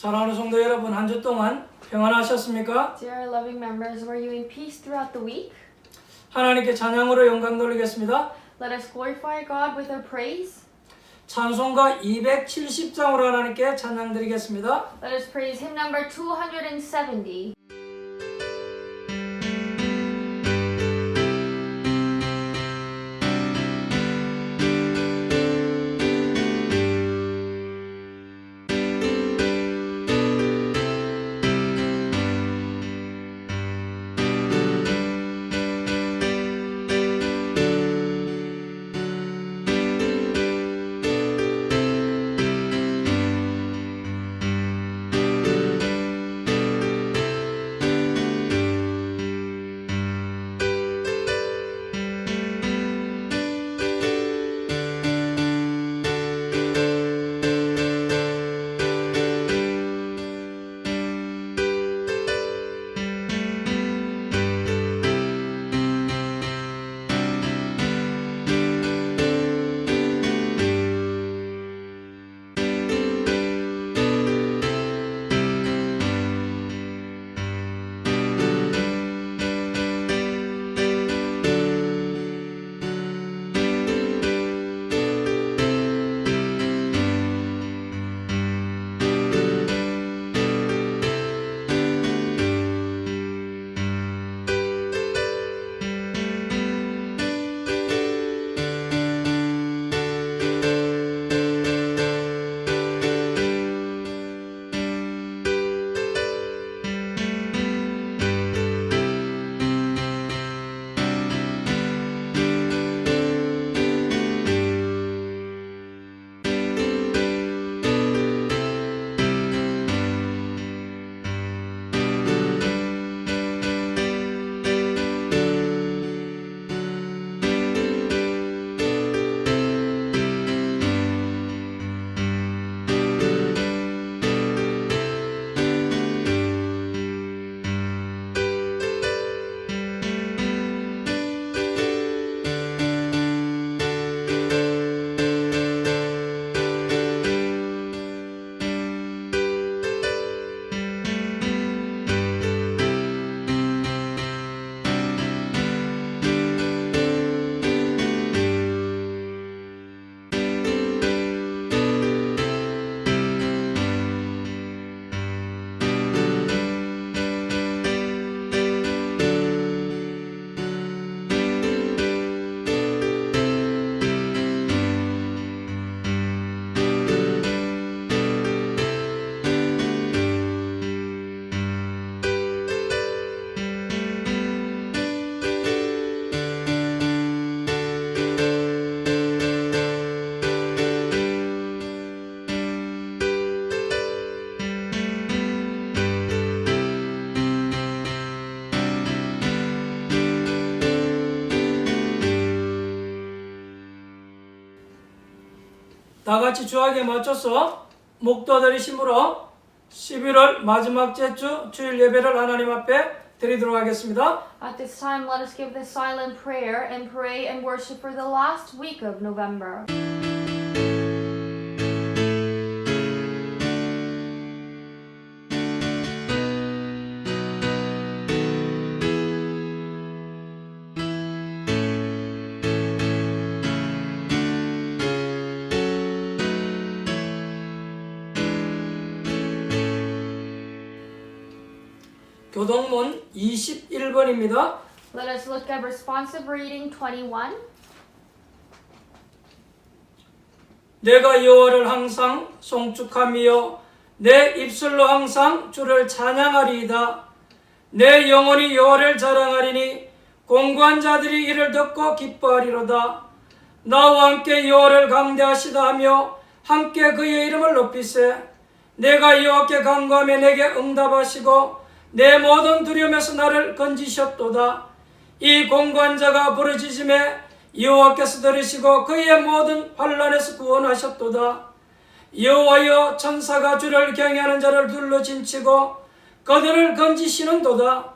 사랑하는 성도 여러분, 한 주 동안 평안하셨습니까? Dear loving members, were you in peace throughout the week? 하나님께 찬양으로 영광 돌리겠습니다. Let us glorify God with our praise. 찬송가 270장으로 하나님께 찬양 드리겠습니다. Let us praise hymn number 270. 다 같이 주하게 맞춰서 목도들이 심으로 11월 마지막 주 주일 예배를 하나님 앞에 드리도록 하겠습니다. At this time, let us give this silent prayer and pray and worship for the last week of November. 교동문 21번입니다. Let us look at responsive reading 21. 내가 여호와를 항상 송축하며 내 입술로 항상 주를 찬양하리이다. 내 영혼이 여호와를 자랑하리니 공고한 자들이 이를 듣고 기뻐하리로다. 나와 함께 여호와를 강대하시다 하며 함께 그의 이름을 높이세. 내가 여호와께 간구하며 내게 응답하시고 내 모든 두려움에서 나를 건지셨도다. 이 공고한 자가 부르짖음에 여호와께서 들으시고 그의 모든 환난에서 구원하셨도다. 여호와여, 천사가 주를 경외하는 자를 둘러 진치고 그들을 건지시는도다.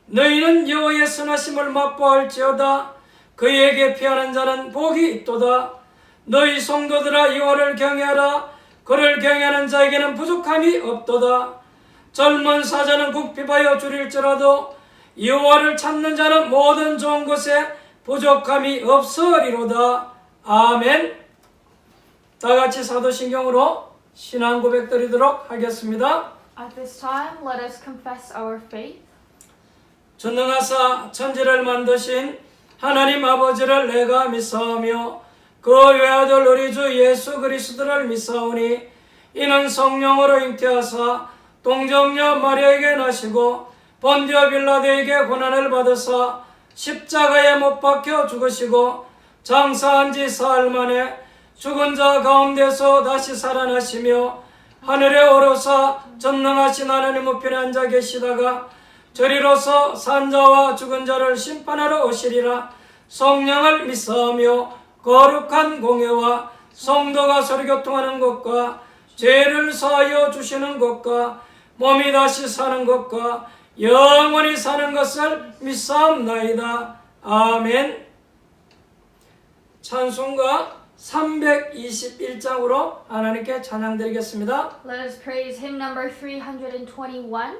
너희는 여호와의 선하심을 맛보할지어다. 그에게 피하는 자는 복이 있도다. 너희 성도들아, 여호와를 경외하라. 그를 경외하는 자에게는 부족함이 없도다. 젊은 사자는 궁핍하여 줄일지라도 여호와를 찾는 자는 모든 좋은 것에 부족함이 없으리로다. 아멘. 다 같이 사도신경으로 신앙 고백 드리도록 하겠습니다. At this time, let us confess our faith. 전능하사 천지를 만드신 하나님 아버지를 내가 믿사오며 그 외아들 우리 주 예수 그리스도를 믿사오니 이는 성령으로 잉태하사 동정녀 마리아에게 나시고 본디오 빌라도에게 고난을 받으사 십자가에 못 박혀 죽으시고 장사한 지 사흘 만에 죽은 자 가운데서 다시 살아나시며 하늘에 오르사 전능하신 하나님 우편에 앉아 계시다가 저리로서 산자와 죽은 자를 심판하러 오시리라. 성령을 믿사오며 거룩한 공예와 성도가 서로 교통하는 것과 죄를 사하여 주시는 것과 몸이 다시 사는 것과 영원히 사는 것을 믿사옵나이다. 아멘. 찬송가 321장으로 하나님께 찬양드리겠습니다. Let us praise hymn number 321.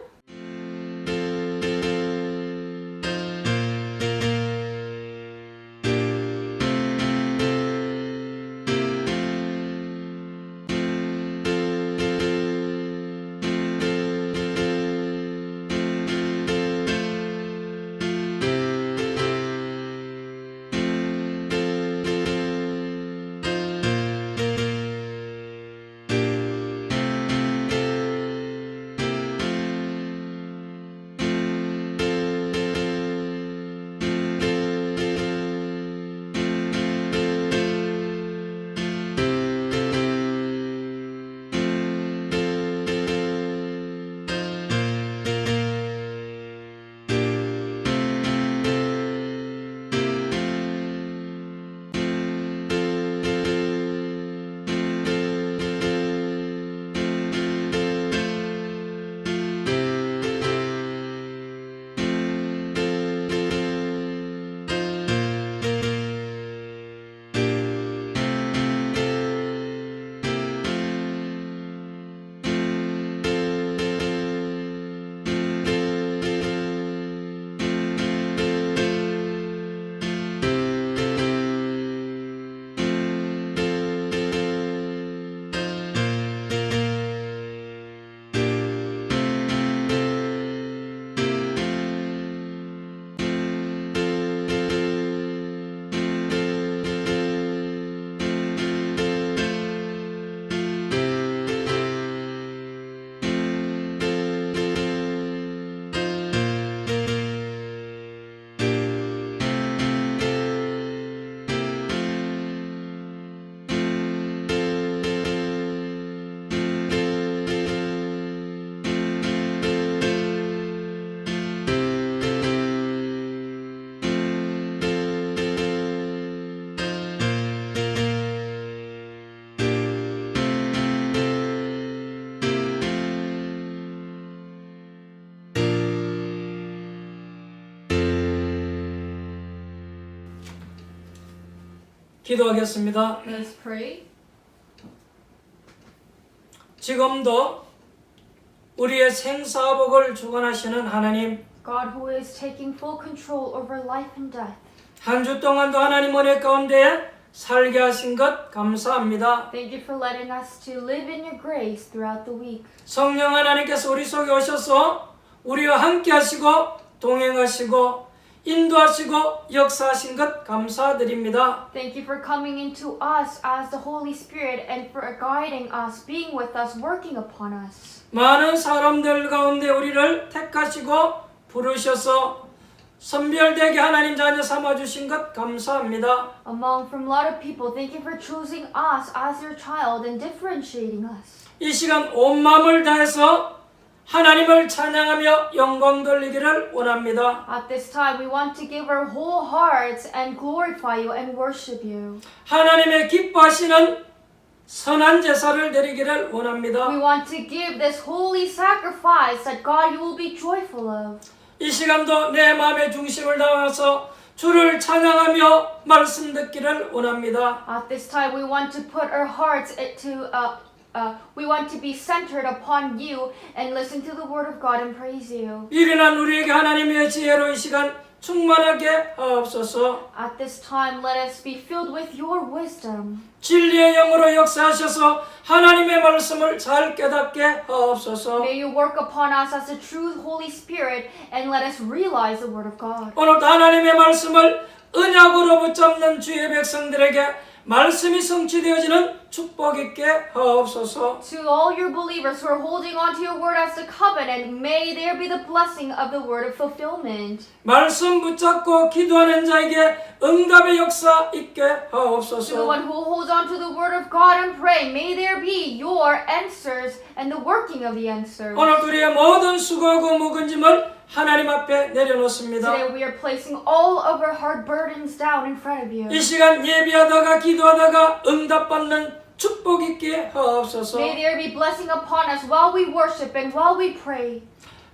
기도하겠습니다. Let us pray. 지금도 우리의 생사복을 주관하시는 하나님, God who is taking full control over life and death. 한 주 동안도 하나님 은혜 가운데 살게 하신 것 감사합니다. Thank you for letting us to live in your grace throughout the week. 성령 하나님께서 우리 속에 오셔서 우리와 함께 하시고 동행하시고 인도하시고 역사하신 것 감사드립니다. Thank you for coming into us as the Holy Spirit and for guiding us, being with us, working upon us. 많은 사람들 가운데 우리를 택하시고 부르셔서 선별되게 하나님 자녀 삼아주신 것 감사합니다. Among from a lot of people, thank you for choosing us as your child and differentiating us. 이 시간 온 마음을 다해서 하나님을 찬양하며 영광 돌리기를 원합니다. At this time, we want to give our whole hearts and glorify you and worship you. 하나님의 기뻐하시는 선한 제사를 드리기를 원합니다. We want to give this holy sacrifice that God you will be joyful of. 이 시간도 내 마음의 중심을 담아서 주를 찬양하며 말씀 듣기를 원합니다. At this time, we want to put our hearts to we want to be centered upon you and listen to the word of God and praise you. 미련한 우리에게 하나님의 지혜로 이 시간 충만하게 하옵소서. At this time, let us be filled with your wisdom. 진리의 영으로 역사하셔서 하나님의 말씀을 잘 깨닫게 하옵소서. May you work upon us as the true Holy Spirit and let us realize the word of God. 오늘도 하나님의 말씀을 언약으로 붙잡는 주의 백성들에게 말씀이 성취되어지는 축복 있게 하옵소서. To all your believers who are holding on to your word as the covenant, may there be the blessing of the word of fulfillment. 말씀 붙잡고 기도하는 자에게 응답의 역사 있게 To the 하옵소서. one who holds on to the word of God and pray, may there be your answers and the working of the answers. 오늘 우리의 모든 수고하고 묵은 짐을 하나님 앞에 내려놓습니다. Today we are placing all of our hard burdens down in front of you. 이 시간 예비하다가 기도하다가 응답받는 축복 있게 하옵소서. May there be blessing upon us while we worship and while we pray.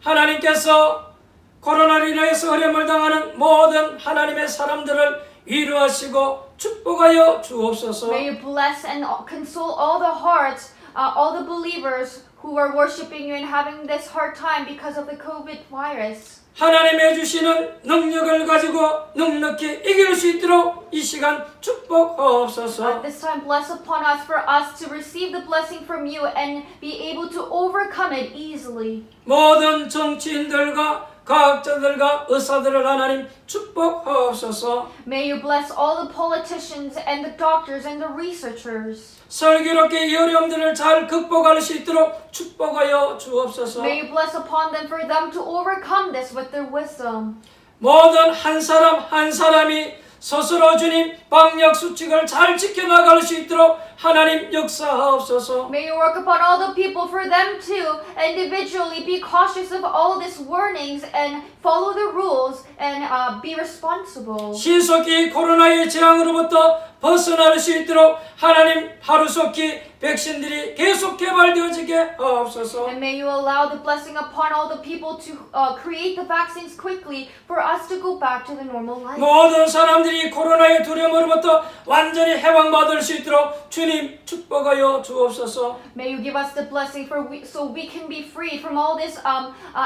하나님께서 코로나로 인하여서 어려움을 당하는 모든 하나님의 사람들을 위로하시고 축복하여 주옵소서. May you bless and console all the hearts, all the believers who are worshiping you and having this hard time because of the COVID virus. 하나님의 주시는 능력을 가지고 넉넉히 이길 수 있도록 이 시간 축복하옵소서. At this time, bless upon us for us to receive the blessing from you and be able to overcome it easily. 모든 정치인들과 과학자들과 의사들을 하나님 축복하옵소서. May you bless all the politicians and the doctors and the researchers. 슬기롭게 이 어려움들을 잘 극복할 수 있도록 축복하여 주옵소서. May you bless upon them for them to overcome this with their wisdom. 모든 한 사람 한 사람이 스스로 주님 방역 수칙을 잘 지켜나갈 수 있도록 하나님 역사하옵소서. May you work upon all the people for them to individually be cautious of all these warnings and follow the rules and be responsible. 신속히 코로나의 재앙으로부터 벗어날 수 있도록 하나님 하루속히 백신들이 계속 개발되어지게 하옵소서. And may you allow the blessing upon all the people to create the vaccines quickly for us to go back to the normal life. 모든 사람들이 코로나의 두려움으로부터 완전히 해방받을 수 있도록 주님 축복하여 주옵소서. May you give us the blessing so we can be freed from all this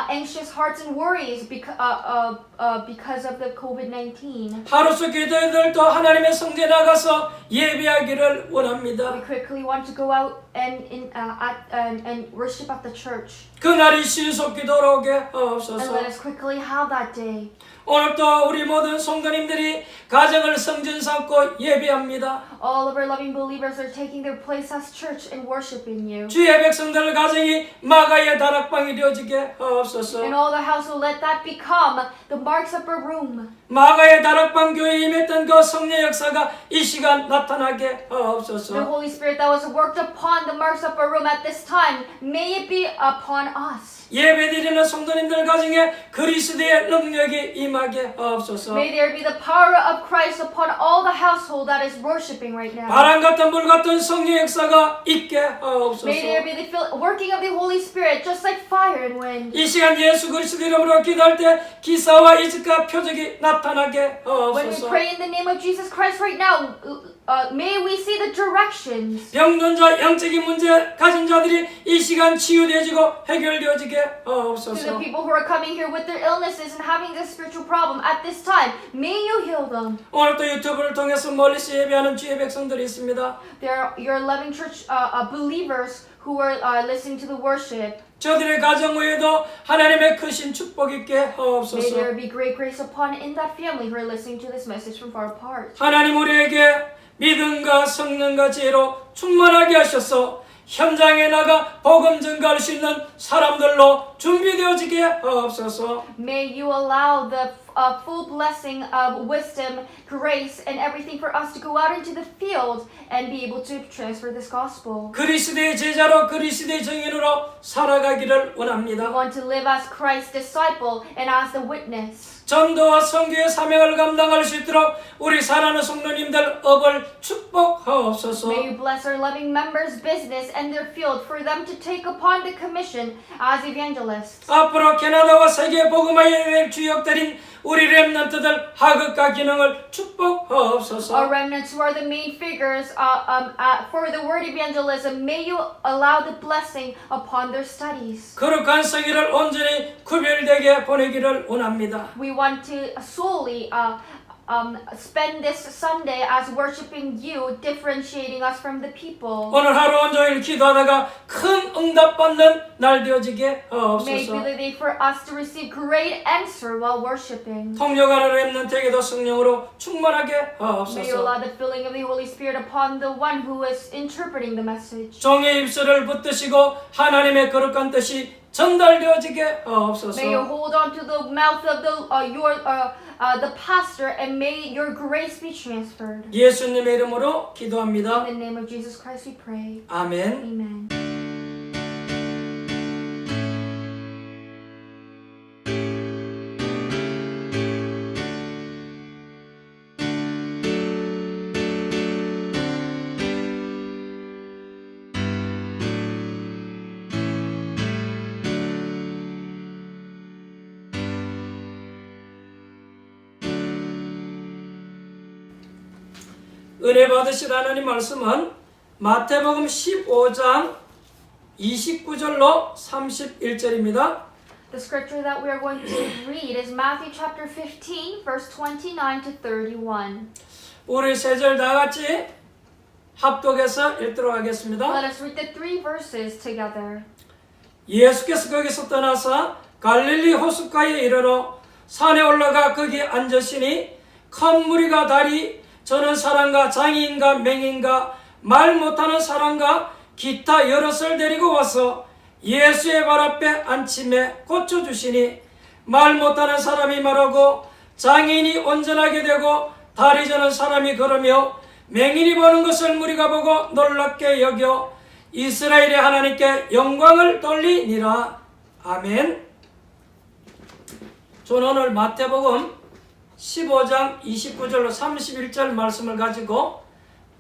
anxious hearts and worries because of the COVID-19. 하루속 기도회들도 하나님의 성전에 나가서 예배하기를 원합니다. We quickly want to go out and worship at the church. 그날이 신속히 돌아오게 And 하옵소서. let us quickly have that day. 오늘도 우리 모든 성도님들이 가정을 성전 삼고 예배합니다. All of our loving believers are taking their place as church and worshiping you. 주의 백성들 가정이 마가의 다락방이 되어지게 하옵소서. In all the household, let that become the Mark's upper room. 마가의 다락방 교회에 임했던 그 성령 역사가 이 시간 나타나게 The 하옵소서. Holy Spirit that was worked upon the Mark's upper room at this time, may it be upon us. 예배드리는 성도님들 가정에 그리스도의 능력이 임하게 하옵소서. May there be the power of Christ upon all the household that is worshiping right now. 바람 같은 물 같은 성령 역사가 있게 하옵소서. May there be the working of the Holy Spirit just like fire and wind. 이 시간 예수 그리스도 이름으로 기도할 때 기사와 이적과 표적이 나타나게 When we 하옵소서. pray in the name of Jesus Christ right now, may we see the directions. 병든 자, 영적인 문제 가진 자들이 이 시간 치유되어지고 해결되어지게 To the 하옵소서. people who are coming here with their illnesses and having this spiritual problem at this time, may you heal them. 오늘도 유튜브를 통해서 멀리서 예배하는 주의 백성들이 있습니다. There are your loving church believers who are listening to the worship. 저들의 가정 외에도 하나님의 크신 축복 있게 May 하옵소서. there be great grace upon in that family who are listening to this message from far apart. 하나님 우리에게 믿음과 성령과 지혜로 충만하게 하셔서 현장에 나가 복음 전가할 수 있는 사람들로 준비되어지게 하옵소서. May you allow the full blessing of wisdom, grace, and everything for us to go out into the field and be able to transfer this gospel. 그리스도의 제자로 그리스도의 증인으로 살아가기를 We 원합니다. want to live as Christ's disciple and as the witness. 전도와 선교의 사명을 감당할 수 있도록 우리 사랑하는 성도님들 업을 축복하옵소서. May you bless our loving members' business and their field for them to take upon the commission as evangelists. 앞으로 캐나다와 세계 복음화의 주역들인 우리 렘넌트들 하극과 기능을 축복하옵소서. Our remnants who are the main figures for the word evangelism, may you allow the blessing upon their studies. 거룩한 성의를 온전히 구별되게 보내기를 원합니다. We want to solely spend this Sunday as worshiping you, differentiating us from the people. 오늘 하루 온종일 기도하다가 큰 응답받는 날 되어지게 May it be 하옵소서. the day for us to receive great answer while worshiping. 통역하는 렘넌트에게도 성령으로 충만하게 May you 하옵소서. allow the filling of the Holy Spirit upon the one who is interpreting the message. 종의 입술을 붙드시고 하나님의 거룩한 뜻이 전달되어지게 하옵소서. May you hold on to the mouth of the pastor, and may your grace be transferred. 예수님의 이름으로 기도합니다. In the name of Jesus Christ we pray. 아멘. Amen. 은혜 받으실 하나님 말씀은 마태복음 15장 29절로 31절입니다. The scripture that we are going to read is Matthew chapter 15, verse 29 to 31. 우리 세 절 다 같이 합독해서 읽도록 하겠습니다. Let us read the three verses together. 예수께서 거기서 떠나서 갈릴리 호숫가에 이르러 산에 올라가 거기 앉으시니 큰 무리가 다리 저는 사람과 장애인과 맹인과 말 못하는 사람과 기타 여럿을 데리고 와서 예수의 발 앞에 앉힘에 고쳐주시니 말 못하는 사람이 말하고 장애인이 온전하게 되고 다리 저는 사람이 걸으며 맹인이 보는 것을 무리가 보고 놀랍게 여겨 이스라엘의 하나님께 영광을 돌리니라. 아멘. 저는 오늘 마태복음 15장 29절로 31절 말씀을 가지고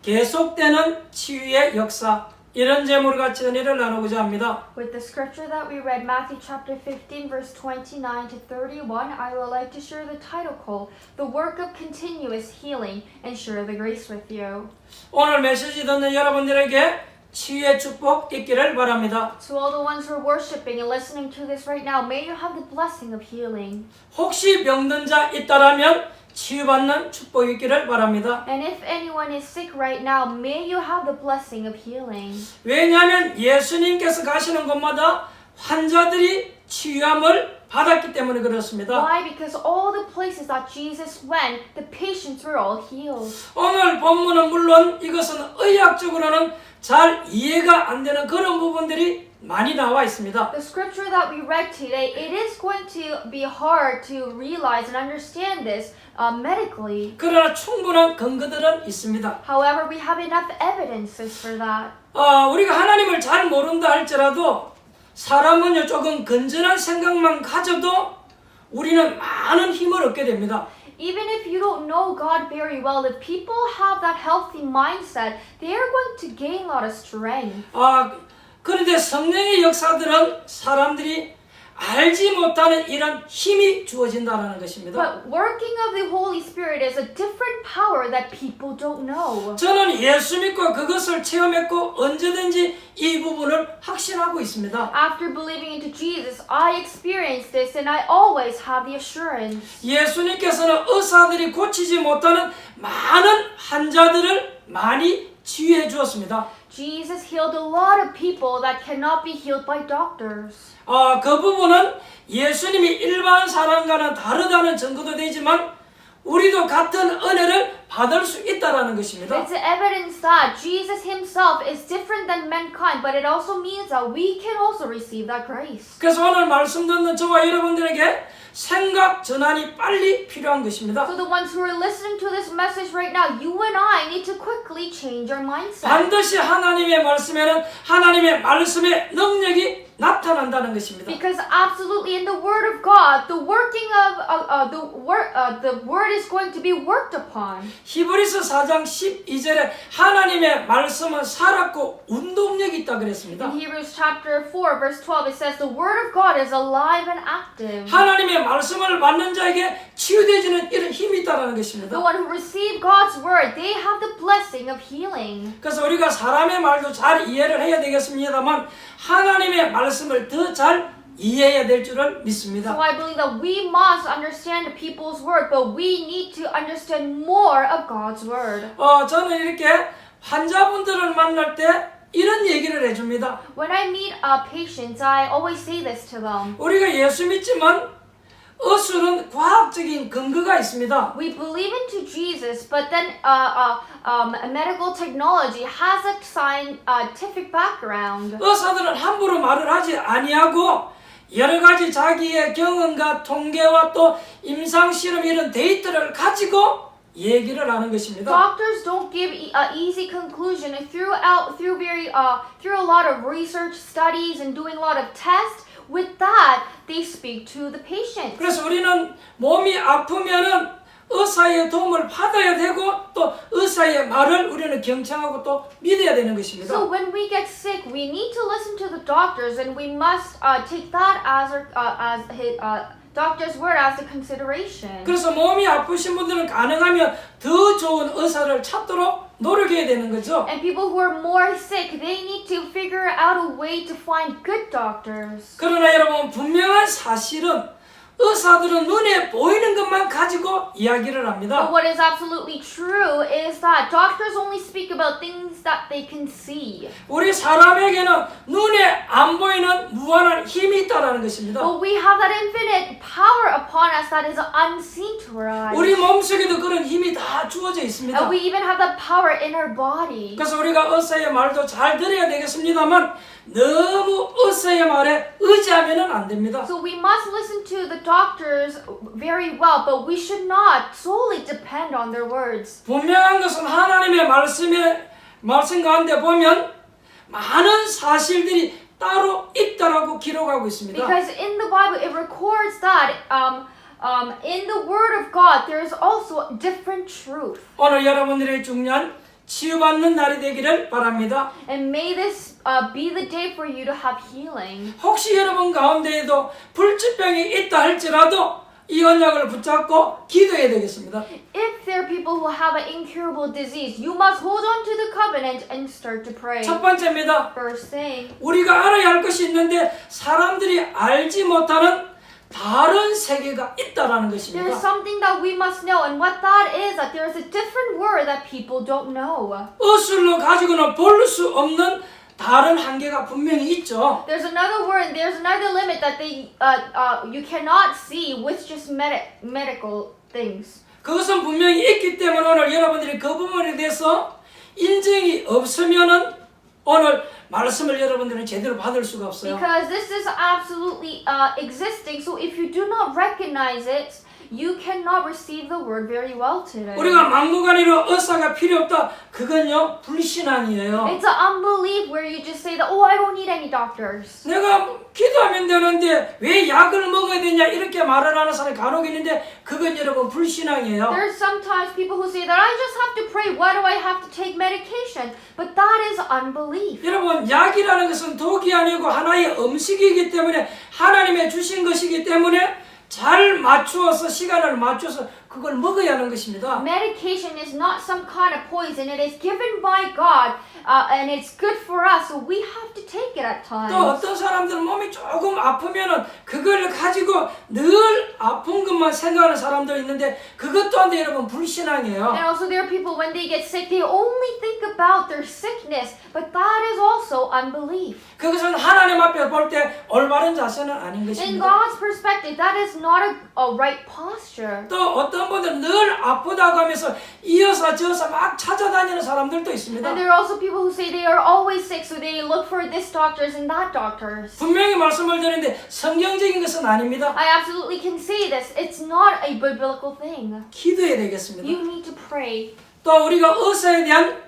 계속되는 치유의 역사, 이런 제목을 같이 은혜를 나누고자 합니다. With the scripture that we read, Matthew chapter 15, verse 29 to 31, I would like to share the title called The Work of Continuous Healing and share the grace with you. 오늘 메시지 듣는 여러분들에게 치유의 축복 있기를 바랍니다. To all the ones who are worshiping and listening to this right now, may you have the blessing of healing. 혹시 병든 자 있다라면 치유받는 축복이 있기를 바랍니다. And if anyone is sick right now, may you have the blessing of healing. 왜냐하면 예수님께서 가시는 곳마다 환자들이 치유함을 받았기 때문에 그렇습니다. Why? Because all the places that Jesus went, the patients were all healed. 오늘 본문은 물론 이것은 의학적으로는 잘 이해가 안 되는 그런 부분들이 많이 나와 있습니다. The scripture that we read today, it is going to be hard to realize and understand this medically. 그러나 충분한 근거들은 있습니다. However, we have enough evidences for that. 우리가 하나님을 잘 모른다 할지라도 사람은요 조금 건전한 생각만 가져도 우리는 많은 힘을 얻게 됩니다. Even if you don't know God very well, if people have that healthy mindset, they are going to gain a lot of strength. 그런데 성령의 역사들은 사람들이 알지 못하는 이런 힘이 주어진다는 것입니다. But working of the Holy Spirit is a different power that people don't know. 저는 예수 믿고 그것을 체험했고 언제든지 이 부분을 확신하고 있습니다. After believing into Jesus, I experienced this and I always have the assurance. 예수님께서는 의사들이 고치지 못하는 많은 환자들을 많이 치유해 주었습니다. Jesus healed a lot of people that cannot be healed by doctors. 그 부분은 예수님이 일반 사람과는 다르다는 증거도 되지만 우리도 같은 은혜를 받을 수 있다라는 것입니다. It's evidence that Jesus himself is different than mankind, but it also means that we can also receive that grace. 그래서 오늘 말씀 듣는 저와 여러분들에게 생각 전환이 빨리 필요한 것입니다. So the ones who are listening to this message right now, you and I need to quickly change our mindset. 반드시 하나님의 말씀에는 하나님의 말씀의 능력이 나타난다는 것입니다. Because absolutely in the Word of God, the working of the Word is going to be worked upon. 히브리서 4장 12절에 하나님의 말씀은 살았고 운동력이 있다 그랬습니다. In Hebrews chapter 4, verse 12, it says the Word of God is alive and active. 하나님의 말씀을 받는 자에게 치유되어지는 이런 힘이 있다는 것입니다. The one who receive God's word, they have the blessing of healing. 그래서 우리가 사람의 말도 잘 이해를 해야 되겠습니다만 하나님의 말씀을 더 잘 이해해야 될 줄을 믿습니다. So I believe that we must understand people's word, but we need to understand more of God's word. 저는 이렇게 환자분들을 만날 때 이런 얘기를 해줍니다. When I meet patients, I always say this to them. 우리가 예수 믿지만 의술은 과학적인 근거가 있습니다. We believe into Jesus, but then medical technology has a scientific background. 의사들은 함부로 말을 하지 아니하고 여러 가지 자기의 경험과 통계와 또 임상 실험 이런 데이터를 가지고 얘기를 하는 것입니다. Doctors don't give easy conclusion through a lot of research studies and doing a lot of tests. With that, they speak to the patient. 그래서 우리는 몸이 아프면은 의사의 도움을 받아야 되고 또 의사의 말을 우리는 경청하고 또 믿어야 되는 것입니다. So when we get sick, we need to listen to the doctors, and we must take that as his doctor's word as a consideration. 그래서 몸이 아프신 분들은 가능하면 더 좋은 의사를 찾도록 노력해야 되는 거죠. And people who are more sick, they need to figure out a way to find good doctors. 그러나 여러분 분명한 사실은 의사들은 눈에 보이는 것만 가지고 이야기를 합니다. But what is absolutely true is that doctors only speak about things that they can see. 우리 사람에게는 눈에 안 보이는 무한한 힘이 있다는 것입니다. But we have that infinite power upon us that is unseen to our eyes. 우리 몸속에도 그런 힘이 다 주어져 있습니다. And we even have that power in our body. 그래서 우리가 의사의 말도 잘 들어야 되겠습니다만 너무 의사의 말에 의지하면 안 됩니다. So we must listen to the doctors very well, but we should not solely depend on their words. 분명한 것은 하나님의 말씀 가운데 보면 많은 사실들이 따로 있다라고 기록하고 있습니다. Because in the Bible it records that in the Word of God there is also different truth. 오늘 여러분들의 중요한 치유받는 날이 되기를 바랍니다. And may this be the day for you to have healing. 혹시 여러분 가운데에도 불치병이 있다 할지라도 이 언약을 붙잡고 기도해야 되겠습니다. If there are people who have an incurable disease, you must hold on to the covenant and start to pray. 첫 번째입니다. First thing, 우리가 알아야 할 것이 있는데 사람들이 알지 못하는 다른 세계가 있다라는 there is 것입니다. something that we must know, and what that is that there is a different word that people don't know. 의술로 가지고는 볼 수 없는 다른 한계가 분명히 있죠. There's another word, there's another limit that you cannot see with just medical things. 그것은 분명히 있기 때문에 오늘 여러분들이 그 부분에 대해서 인정이 없으면은 오늘 말씀을 여러분들은 제대로 받을 수가 없어요. Because this is absolutely existing, so if you do not recognize it, you cannot receive the word very well today. 우리가 막무가내로 의사가 필요 없다. 그건요 불신앙이에요. It's an unbelief where you just say that, oh, I don't need any doctors. 내가 기도하면 되는데 왜 약을 먹어야 되냐 이렇게 말을 하는 사람이 간혹 있는데 그건 여러분 불신앙이에요. There's sometimes people who say that I just have to pray. Why do I have to take medication? But that is unbelief. 여러분 약이라는 것은 독이 아니고 하나의 음식이기 때문에 하나님의 주신 것이기 때문에 잘 맞추어서 시간을 맞춰서 그걸 먹어야 하는 것입니다. Medication is not some kind of poison. It is given by God, and it's good for us. So we have to take it at 또 times. 어떤 사람들은 몸이 조금 아프면은 그걸 가지고 늘 아픈 것만 생각하는 사람도 있는데 그것 또한 여러분 불신앙이에요. And also there are people when they get sick, they only think about their sickness, but that is also unbelief. 그것은 하나님 앞에 볼 때 올바른 자세는 아닌 In 것입니다. God's perspective, that is not a right posture. 또 어떤 분들은 늘 아프다고 하면서 이어서 저어서 막 찾아다니는 사람들도 있습니다. And there are also people who say they are always sick, so they look for this doctors and that doctors. 분명히 말씀을 드리는데 성경적인 것은 아닙니다. I absolutely can say this. It's not a biblical thing. 기도해야 되겠습니다. You need to pray. 또 우리가 의사에 대한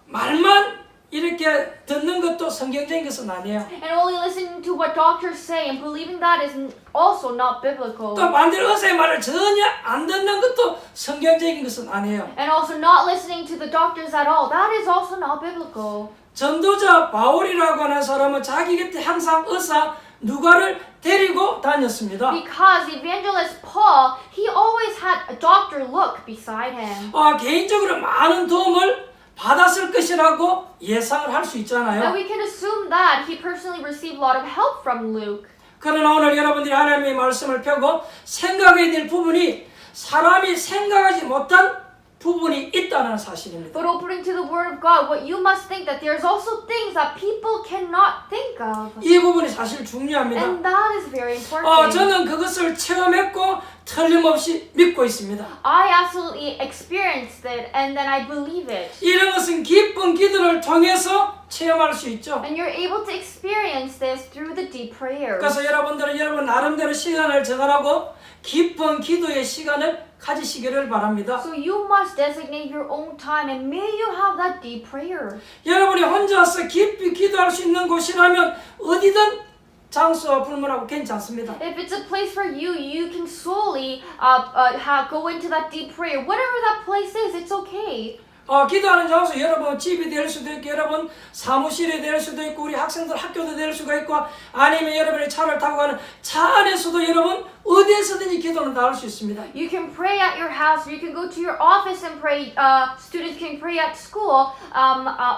말만 이렇게 듣는 것도 성경적인 것은 아니에요. And only listening to what doctors say and believing that is also not biblical. 또 반대로 의사의 말을 전혀 안 듣는 것도 성경적인 것은 아니에요. And also not listening to the doctors at all. That is also not biblical. 전도자 바울이라고 하는 사람은 자기 곁에 항상 의사 누가를 데리고 다녔습니다. Because evangelist Paul, he always had a Dr. Luke beside him. 개인적으로 많은 도움을 받았을 것이라고 예상을 할 수 And 있잖아요. we can assume that he personally received a lot of help from Luke. 그러나 오늘 여러분들이 하나님의 말씀을 펴고 생각해야 될 부분이 사람이 생각하지 못한 부분이 있다는 사실입니다. But opening to the Word of God, what you must think that there's also things that people cannot think of. 이 부분이 사실 중요합니다. And that is very important. 저는 그것을 체험했고 틀림없이 믿고 있습니다. I absolutely experienced it and then I believe it. 이런 것은 기쁜 기도를 통해서 체험할 수 있죠. And you're able to experience this through the deep prayers. 그래서 여러분들은 여러분 나름대로 시간을 정하고 기쁜 기도의 시간을 가지시기를 바랍니다. So you must designate your own time and may you have that deep prayer. 여러분이 혼자서 깊이 기도할 수 있는 곳이라면 어디든 장소와 불문하고 괜찮습니다. If it's a place for you, you can solely go into that deep prayer. Whatever that place is, it's okay. 기도하는 장소 여러분 집이 될 수도 있고 여러분 사무실이 될 수도 있고 우리 학생들 학교도 될 수가 있고 아니면 여러분이 차를 타고 가는 차 안에서도 여러분 어디에서든지 기도는 다 할 수 있습니다. You can pray at your house, or you can go to your office and pray. Students can pray at school.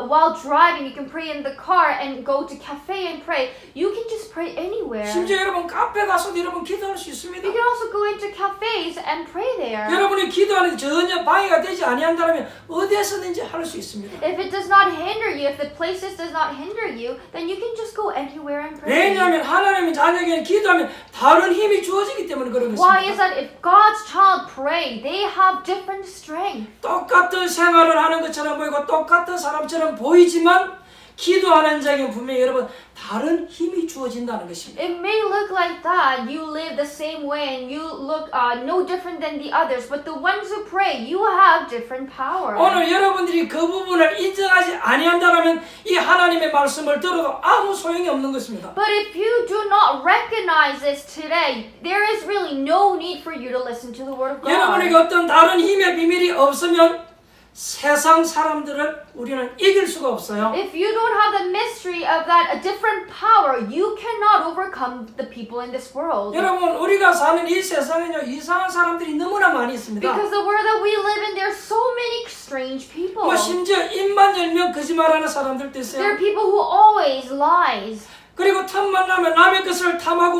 While driving, you can pray in the car and go to cafe and pray. You can just pray anywhere. 심지어 여러분 카페 가서도 여러분 기도할 수 있습니다. You can also go into cafes and pray there. 여러분이 기도하는 전혀 방해가 되지 아니한다면 어디에서든지 할 수 있습니다. If it does not hinder you, if the places does not hinder you, then you can just go anywhere and pray. 왜냐하면 하나님의 자녀에게 기도하면 다른 힘이 주어지기 때문에 그런 Why is 것입니다. that? If God's child pray, they have different strength. 똑같은 생활을 하는 것처럼 보이고 똑같은 사람처럼 보이지만 기도하는 자에게 분명히 여러분 다른 힘이 주어진다는 것입니다. It may look like that you live the same way and you look no different than the others, but the ones who pray, you have different power. 오늘 여러분들이 그 부분을 인정하지 아니한다면 이 하나님의 말씀을 들어도 아무 소용이 없는 것입니다. But if you do not recognize this today, there is really no need for you to listen to the Word of God. 여러분에게 어떤 다른 힘의 비밀이 없으면 세상 사람들을 우리는 이길 수가 없어요. If you don't have the mystery of that a different power, you cannot overcome the people in this world. 여러분 우리가 사는 이 세상에는요 이상한 사람들이 너무나 많이 있습니다. Because the world that we live in, there's so many strange people. 심지어 입만 열면 거짓말하는 사람들도 There 있어요. are people who always lies. 그리고 틈만 나면 남의 것을 탐하고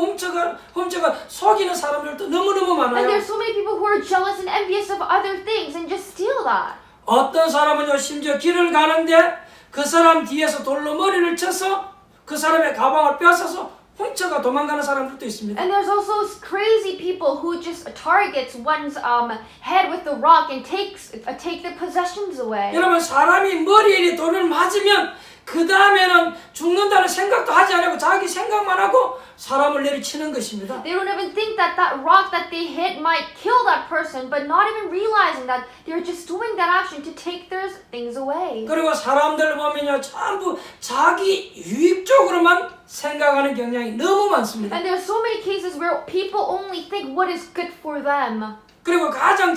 훔쳐가 속이는 사람들도 너무너무 And 많아요. there's so many people who are jealous and envious of other things and just steal that. 어떤 사람은요 심지어 길을 가는데 그 사람 뒤에서 돌로 머리를 쳐서 그 사람의 가방을 뺏어서 훔쳐가 도망가는 사람들도 있습니다. And there's also crazy people who just targets one's head with the rock and take their possessions away. 여러분 사람이 머리에 돌을 맞으면 그 다음에는 죽는다는 생각도 하지 않고 자기 생각만 하고 사람을 내리치는 것입니다. They don't even think that that rock that they hit might kill that person, but not even realizing that they're just doing that action to take their things away. 그리고 사람들 보면요 전부 자기 유익적으로만 생각하는 경향이 너무 많습니다. And there's so many cases where people only think what is good for them. 그리고 가장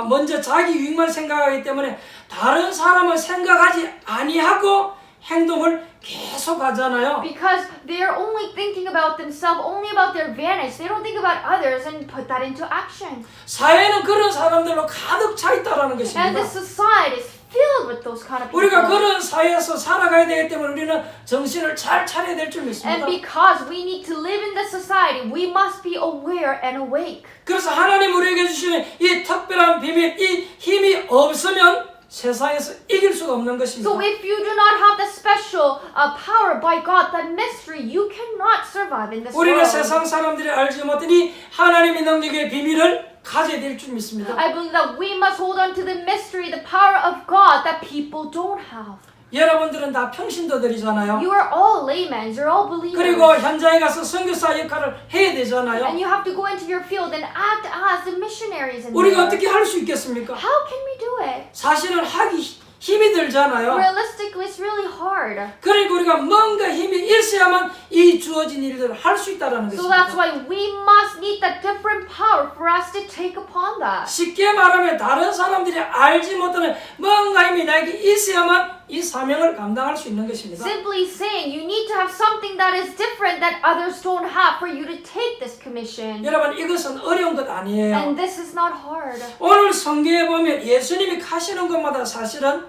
먼저 자기 유익만 생각하기 때문에 다른 사람을 생각하지 아니하고 행동을 계속 하잖아요. Because they're only thinking about themselves, only about their advantage. They don't think about others and put that into action. 사회는 그런 사람들로 가득 차 있다라는 And 것입니다. this society is filled with those kind of people. 우리가 그런 사회에서 살아가야 되기 때문에 우리는 정신을 잘 차려야 될 줄 And 믿습니다. because we need to live in this society, we must be aware and awake. 그래서 하나님 우리에게 주시는 이 특별한 비밀, 이 힘이 없으면 세상에서 이길 수가 없는 것입니다. So if you do not have the special power by God, that mystery, you cannot survive in this 우리는 world. 세상 사람들이 알지 못한 이 하나님의 능력의 비밀을 가져야 될 줄 믿습니다. I believe that we must hold on to the mystery, the power of God that people don't have. 여러분들은 다 평신도들이잖아요. You are all laymen, you're all believers. 그리고 현장에 가서 선교사 역할을 해야 되잖아요. And you have to go into your field and act as the missionaries in 우리가 there. 어떻게 할 수 있겠습니까? How can we do it? 사실은 하기 힘이 들잖아요. Realistically, it's really hard. 그러니까 우리가 뭔가 힘이 있어야만 이 주어진 일들을 할 수 있다는 So that's 것입니다. why we must need that different power for for us to take upon that. 쉽게 말하면 다른 사람들이 알지 못하는 뭔가 힘이 나에게 있어야만 이 사명을 감당할 수 있는 것입니다. Simply saying you need to have something that is different that others don't have for you to take this commission. 여러분 이것은 어려운 것 아니에요. And this is not hard. 오늘 성경에 보면 예수님이 가시는 곳마다 사실은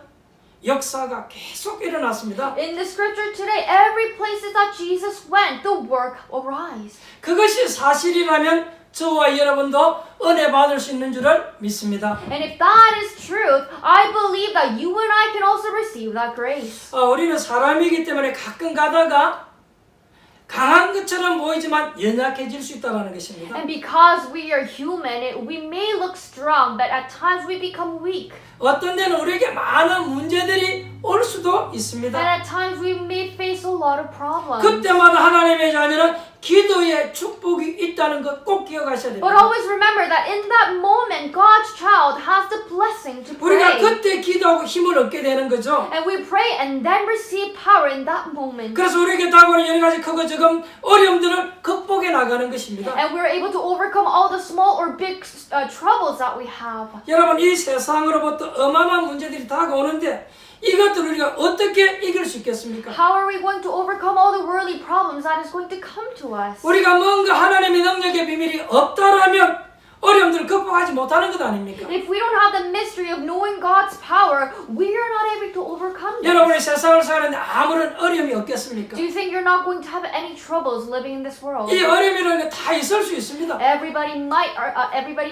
역사가 계속 일어났습니다. In the scripture today, every place that Jesus went, the work arise. 그것이 사실이라면 저와 여러분도 은혜 받을 수 있는 줄을 믿습니다. And if that is truth, I believe that you and I can also receive that grace. 우리는 사람이기 때문에 가끔 가다가 강한 것처럼 보이지만 연약해질 수 있다는 것입니다. And because we are human, we may look strong, but at times we become weak. 어떤 데는 우리에게 많은 문제들이 올 수도 And 있습니다. at times we may face a lot of problems. 그때마다 하나님의 자녀는 기도의 축복이 있다는 것 꼭 기억하셔야 But 됩니다. always remember that in that moment, God's child has the blessing to 우리가 pray. 그때 기도하고 힘을 얻게 되는 거죠. And we pray and then receive power in that moment. 그래서 우리에게 다가오는 여러 가지 크고 적은 어려움들을 극복해 나가는 것입니다. And we're able to overcome all the small or big troubles that we have. 여러분 이 세상으로부터 어마어마한 문제들이 다가오는데 이것들을 우리가 어떻게 이길 수 있겠습니까? How are we going to overcome all the worldly problems that is going to come to us? 우리가 뭔가 하나님의 능력의 비밀이 없다라면 어려움들을 극복하지 못하는 것 아닙니까? If we don't have the mystery of knowing God's power, we are not able to overcome this. 여러분이 세상을 사는데 아무런 어려움이 없겠습니까? Do you think you're not going to have any troubles living in this world? 이 어려움이라는 게 다 있을 수 있습니다. Everybody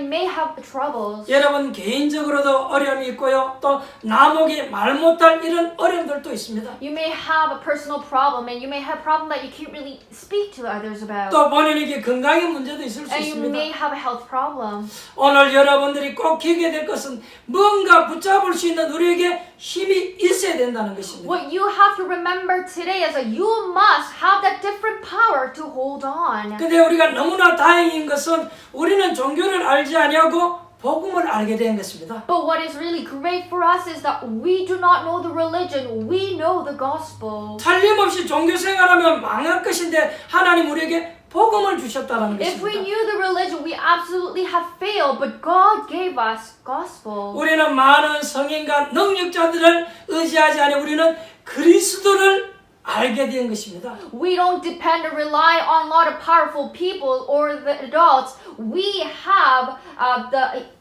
may have troubles. 여러분 개인적으로도 어려움이 있고요. 또 나목이 말 못할 이런 어려움들도 있습니다. You may have a personal problem, and you may have a problem that you can't really speak to others about. 또 본인에게 건강의 문제도 있을 수 And you 있습니다. may have a health problem. 오늘 여러분들이 꼭 기억해야 될 것은 뭔가 붙잡을 수 있는 우리에게 힘이 있어야 된다는 것입니다. What you have to remember today is that you must have that different power to hold on. 근데 우리가 너무나 다행인 것은 우리는 종교를 알지 아니하고 복음을 알게 된 것입니다. But what is really great for us is that we do not know the religion, we know the gospel. 틀림없이 종교 생활하면 망할 것인데 하나님 우리에게 복음을 주셨다는 If we 것입니다. knew the religion, we absolutely have failed, but God gave us gospel. 우리는 많은 성인과 능력자들을 의지하지 않아 우리는 그리스도를 알게 된 것입니다. We don't depend or rely on a lot of powerful people or the adults. We have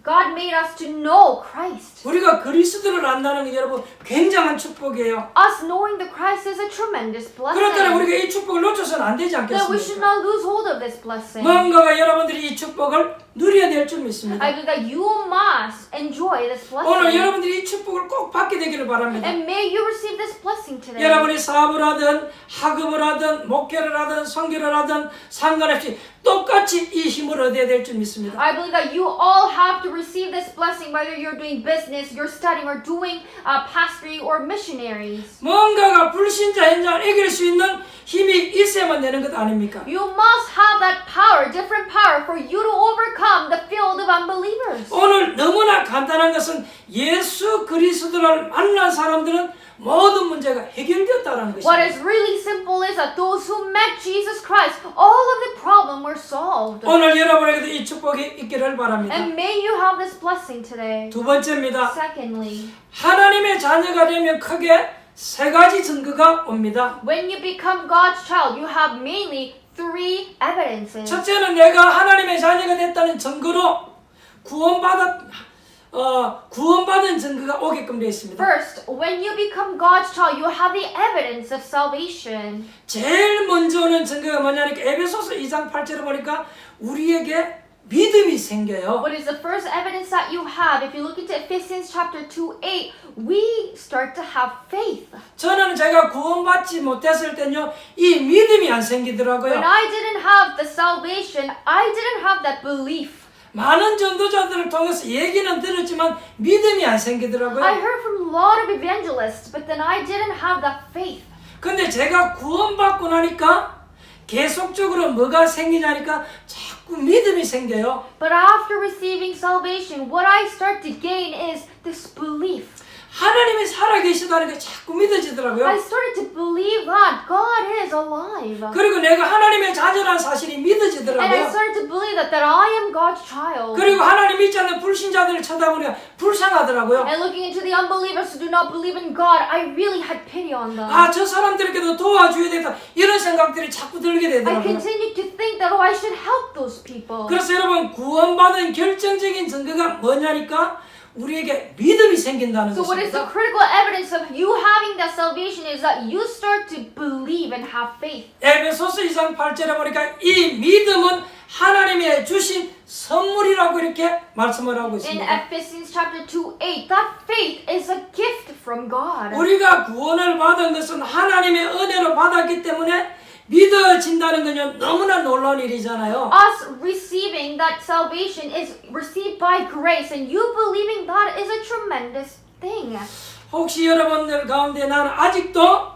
God made us to know Christ. 우리가 그리스도를 안다는 게 여러분 굉장한 축복이에요. Us knowing the Christ is a tremendous 그렇다면 blessing. 우리가 이 축복을 놓쳐서는 안 되지 That we should 않겠습니까? not lose hold of this blessing. 뭔가가 여러분들이 이 축복을 누려야 될 줄 믿습니다. I believe that you must enjoy this 오늘 blessing. 여러분들이 이 축복을 꼭 받게 되기를 바랍니다. And may you receive this blessing today. 여러분이 사업을 하든 학업을 하든 목회를 하든 선교를 하든 상관없이 똑같이 이 힘을 얻어야 될 줄 믿습니다. I believe that you all have to receive this blessing, whether you're doing business, you're studying, or doing pastoring or missionaries. 뭔가가 불신자 현장을 이길 수 있는 힘이 있어야만 되는 것 아닙니까? You must have that power, different power, for you to overcome the field of unbelievers. 오늘 너무나 간단한 것은 예수 그리스도를 만난 사람들은 모든 문제가 해결되었다는 What 것입니다. is really simple is that those who met Jesus Christ, all of the problem were solved. 오늘 여러분에게도 이 축복이 있기를 바랍니다. And may you have this blessing today. 두 번째입니다. Secondly, 하나님의 자녀가 되면 크게 세 가지 증거가 옵니다. when you become God's child, you have mainly three evidences. 첫째는 내가 하나님의 자녀가 됐다는 증거로 구원받은 증거가 오게끔 되어 있습니다. First, when you become God's child, you have the evidence of salvation. 제일 먼저 오는 증거가 뭐냐니까 에베소서 2장 8절을 보니까 우리에게 믿음이 생겨요. What is the first evidence that you have? If you look into Ephesians chapter 2:8, we start to have faith. 저는 제가 구원받지 못했을 때는요, 이 믿음이 안 생기더라고요. When I didn't have the salvation, I didn't have that belief. 많은 전도자들을 통해서 얘기는 들었지만 믿음이 안 생기더라고요. I heard from a lot of evangelists, but then I didn't have that faith. 근데 제가 구원받고 나니까 계속적으로 뭐가 생기냐니까 자꾸 믿음이 생겨요. But after receiving salvation, what I start to gain is this belief. 하나님이 살아계시다는 게 자꾸 I 믿어지더라고요. started to believe that God is alive. 그리고 내가 하나님의 자녀라는 사실이 And I 믿어지더라고요. started to believe that I am God's child. 그리고 하나님 믿지 않는 불신자들을 쳐다보니까 불쌍하더라고요. And looking into the unbelievers who do not believe in God, I really had pity on them. 아, 저 사람들에게도 도와줘야 되겠다. 이런 생각들이 자꾸 들게 I 되더라고요. continued to think that I should help those people. 그래서 여러분, 구원받은 결정적인 증거가 뭐냐니까 우리에게 믿음이 생긴다는 So what is the 것입니다. critical evidence of you having that salvation is that you start to believe and have faith. 에베소서 2장 8절에 보니까 이 믿음은 하나님의 주신 선물이라고 이렇게 말씀을 하고 In 있습니다. Ephesians chapter 2:8, that faith is a gift from God. 우리가 구원을 받은 것은 하나님의 은혜로 받았기 때문에 믿어진다는 건 너무나 놀라운 일이잖아요. Us receiving that salvation is received by grace, and you believing that is a tremendous thing. 혹시 여러분들 가운데 나는 아직도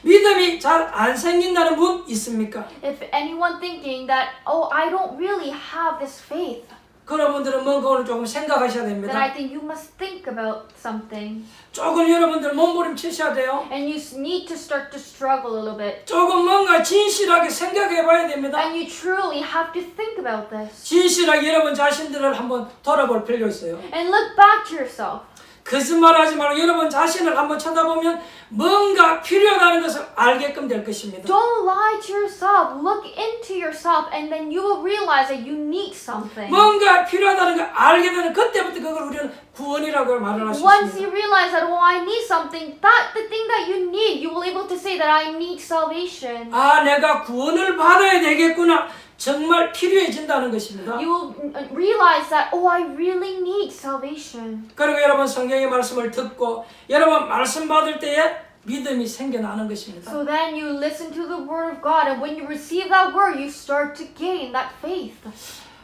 믿음이 잘 안 생긴다는 분 있습니까? If anyone thinking that, oh, I don't really have this faith, 그런 분들은 뭔가 오늘 조금 생각하셔야 then 됩니다. I think you must think about something. 조금 여러분들 몸부림치셔야 돼요. And you need to start to struggle a little bit. 조금 뭔가 진실하게 생각해 봐야 됩니다. And you truly have to think about this. 진실하게 여러분 자신들을 한번 돌아볼 필요가 있어요. And look back to yourself. 거짓말하지 말고 여러분 자신을 한번 쳐다보면 뭔가 필요하다는 것을 알게끔 될 것입니다. Don't lie to yourself. Look into yourself, and then you will realize that you need something. 뭔가 필요하다는 걸 알게 되는 그때부터 그걸 우리는 구원이라고 말을 할 수 Once 있습니다. you realize that, oh, I need something, that the thing that you need, you will able to say that I need salvation. 아, 내가 구원을 받아야 되겠구나. 정말 필요해진다는 것입니다. You will realize that, oh, I really need salvation. 그리고 여러분 성경의 말씀을 듣고 여러분 말씀 받을 때에 믿음이 생겨나는 것입니다. So then you listen to the word of God, and when you receive that word, you start to gain that faith.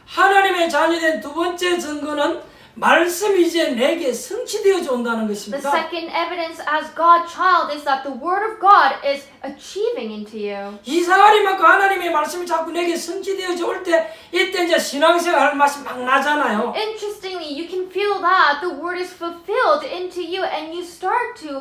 하나님의 자녀된 두 번째 증거는 말씀이 이제 내게 성취되어져 온다는 The 것입니다. second evidence as God's child is that the word of God is achieving into you. 이상하리만큼 하나님의 말씀이 자꾸 내게 성취되어져 올 때 이때 이제 신앙생활 할 맛이 막 나잖아요. Interestingly, you can feel that the word is fulfilled into you, and you start to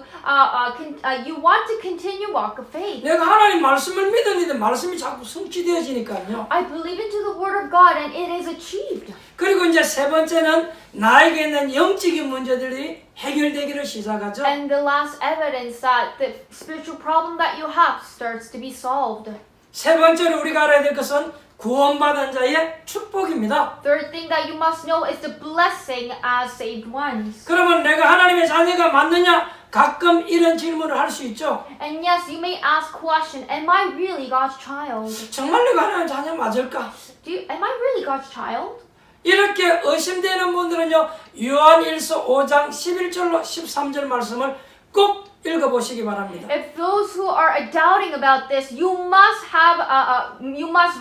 you want to continue walk of faith. 내가 하나님 말씀을 믿었는데 말씀이 자꾸 성취되어지니까요. I believe into the word of God, and it is achieved. 그리고 이제 세 번째는 나에게 있는 영적인 문제들이 해결되기를 시작하죠. And the last evidence that the spiritual problem that you have starts to be solved. 세 번째로 우리가 알아야 될 것은 구원받은 자의 축복입니다. Third thing that you must know is the blessing as saved ones. 그러면 내가 하나님의 자녀가 맞느냐? 가끔 이런 질문을 할 수 있죠. And yes, you may ask question, am I really God's child? 정말 내가 하나님의 자녀 맞을까? Am I really God's child? 이렇게 의심되는 분들은요, 요한일서 5장 11절로 13절 말씀을 꼭 읽어보시기 바랍니다. If those who are doubting about this, you must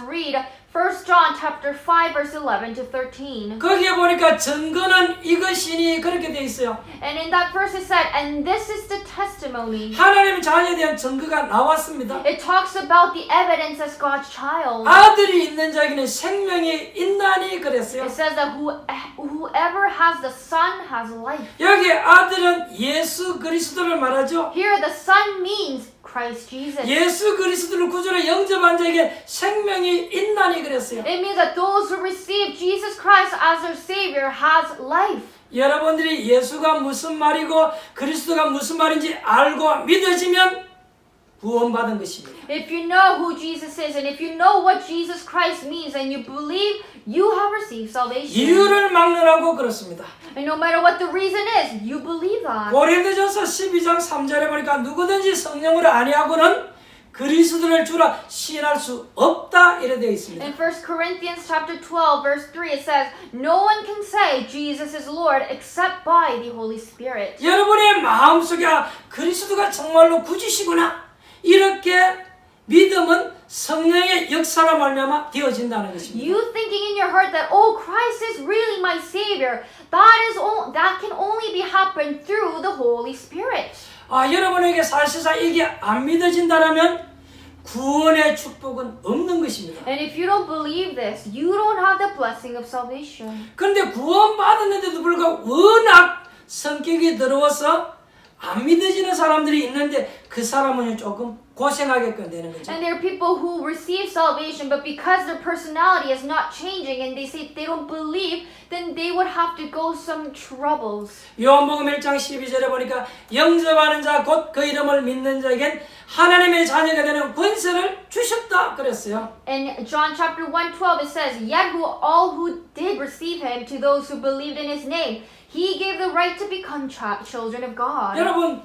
read 1 John chapter 5 verse 11 to 13. 거기에 보니까 증거는 이것이니 그렇게 돼 있어요. And in that verse it said, and this is the testimony. 하나님 자녀에 대한 증거가 나왔습니다. It talks about the evidence as God's child. 아들이 있는 자에게는 생명이 있나니 그랬어요. It says that whoever has the Son has life. 여기 아들은 예수 그리스도를 말하죠. Here the Son means Christ Jesus. 예수 그리스도를 구주로 영접한 자에게 생명이 있나니 그랬어요. It means that those who receive Jesus Christ as their Savior has life. 여러분들이 예수가 무슨 말이고 그리스도가 무슨 말인지 알고 믿어지면 구원받은 것입니다. If you know who Jesus is, and if you know what Jesus Christ means, and you believe, you have received salvation. 이유를 막론하고 그렇습니다. And no matter what the reason is, you believe that. 고린도전서 12장 3절에 보니까 누구든지 성령으로 아니하고는 그리스도를 주라 시인할 수 없다 이래 되어 있습니다. In 1 Corinthians chapter 12 verse 3 it says, no one can say Jesus is Lord except by the Holy Spirit. 여러분의 마음속에 그리스도가 정말로 구주시구나 이렇게 믿음은 성령의 역사로 말미암아 되어진다는 것입니다. You thinking in your heart that, oh, Christ is really my Savior, that can only be happened through the Holy Spirit. 아, 여러분에게 사실상 이게 안 믿어진다면 구원의 축복은 없는 것입니다. And if you don't believe this, you don't have the blessing of salvation. 그런데 구원받았는데도 불구하고 워낙 성격이 더러워서 안 믿어지는 사람들이 있는데 그 사람은 조금 고생하게끔 되는 거죠. And there are people who receive salvation, but because their personality is not changing and they say they don't believe, then they would have to go some troubles. 요한복음 1장 12절에 보니까 영접하는 자 곧 그 이름을 믿는 자에겐 하나님의 자녀가 되는 권세를 주셨다 그랬어요. In John chapter 1:12 it says, "Yet all who did receive him, to those who believed in his name, he gave the right to become children of God." 여러분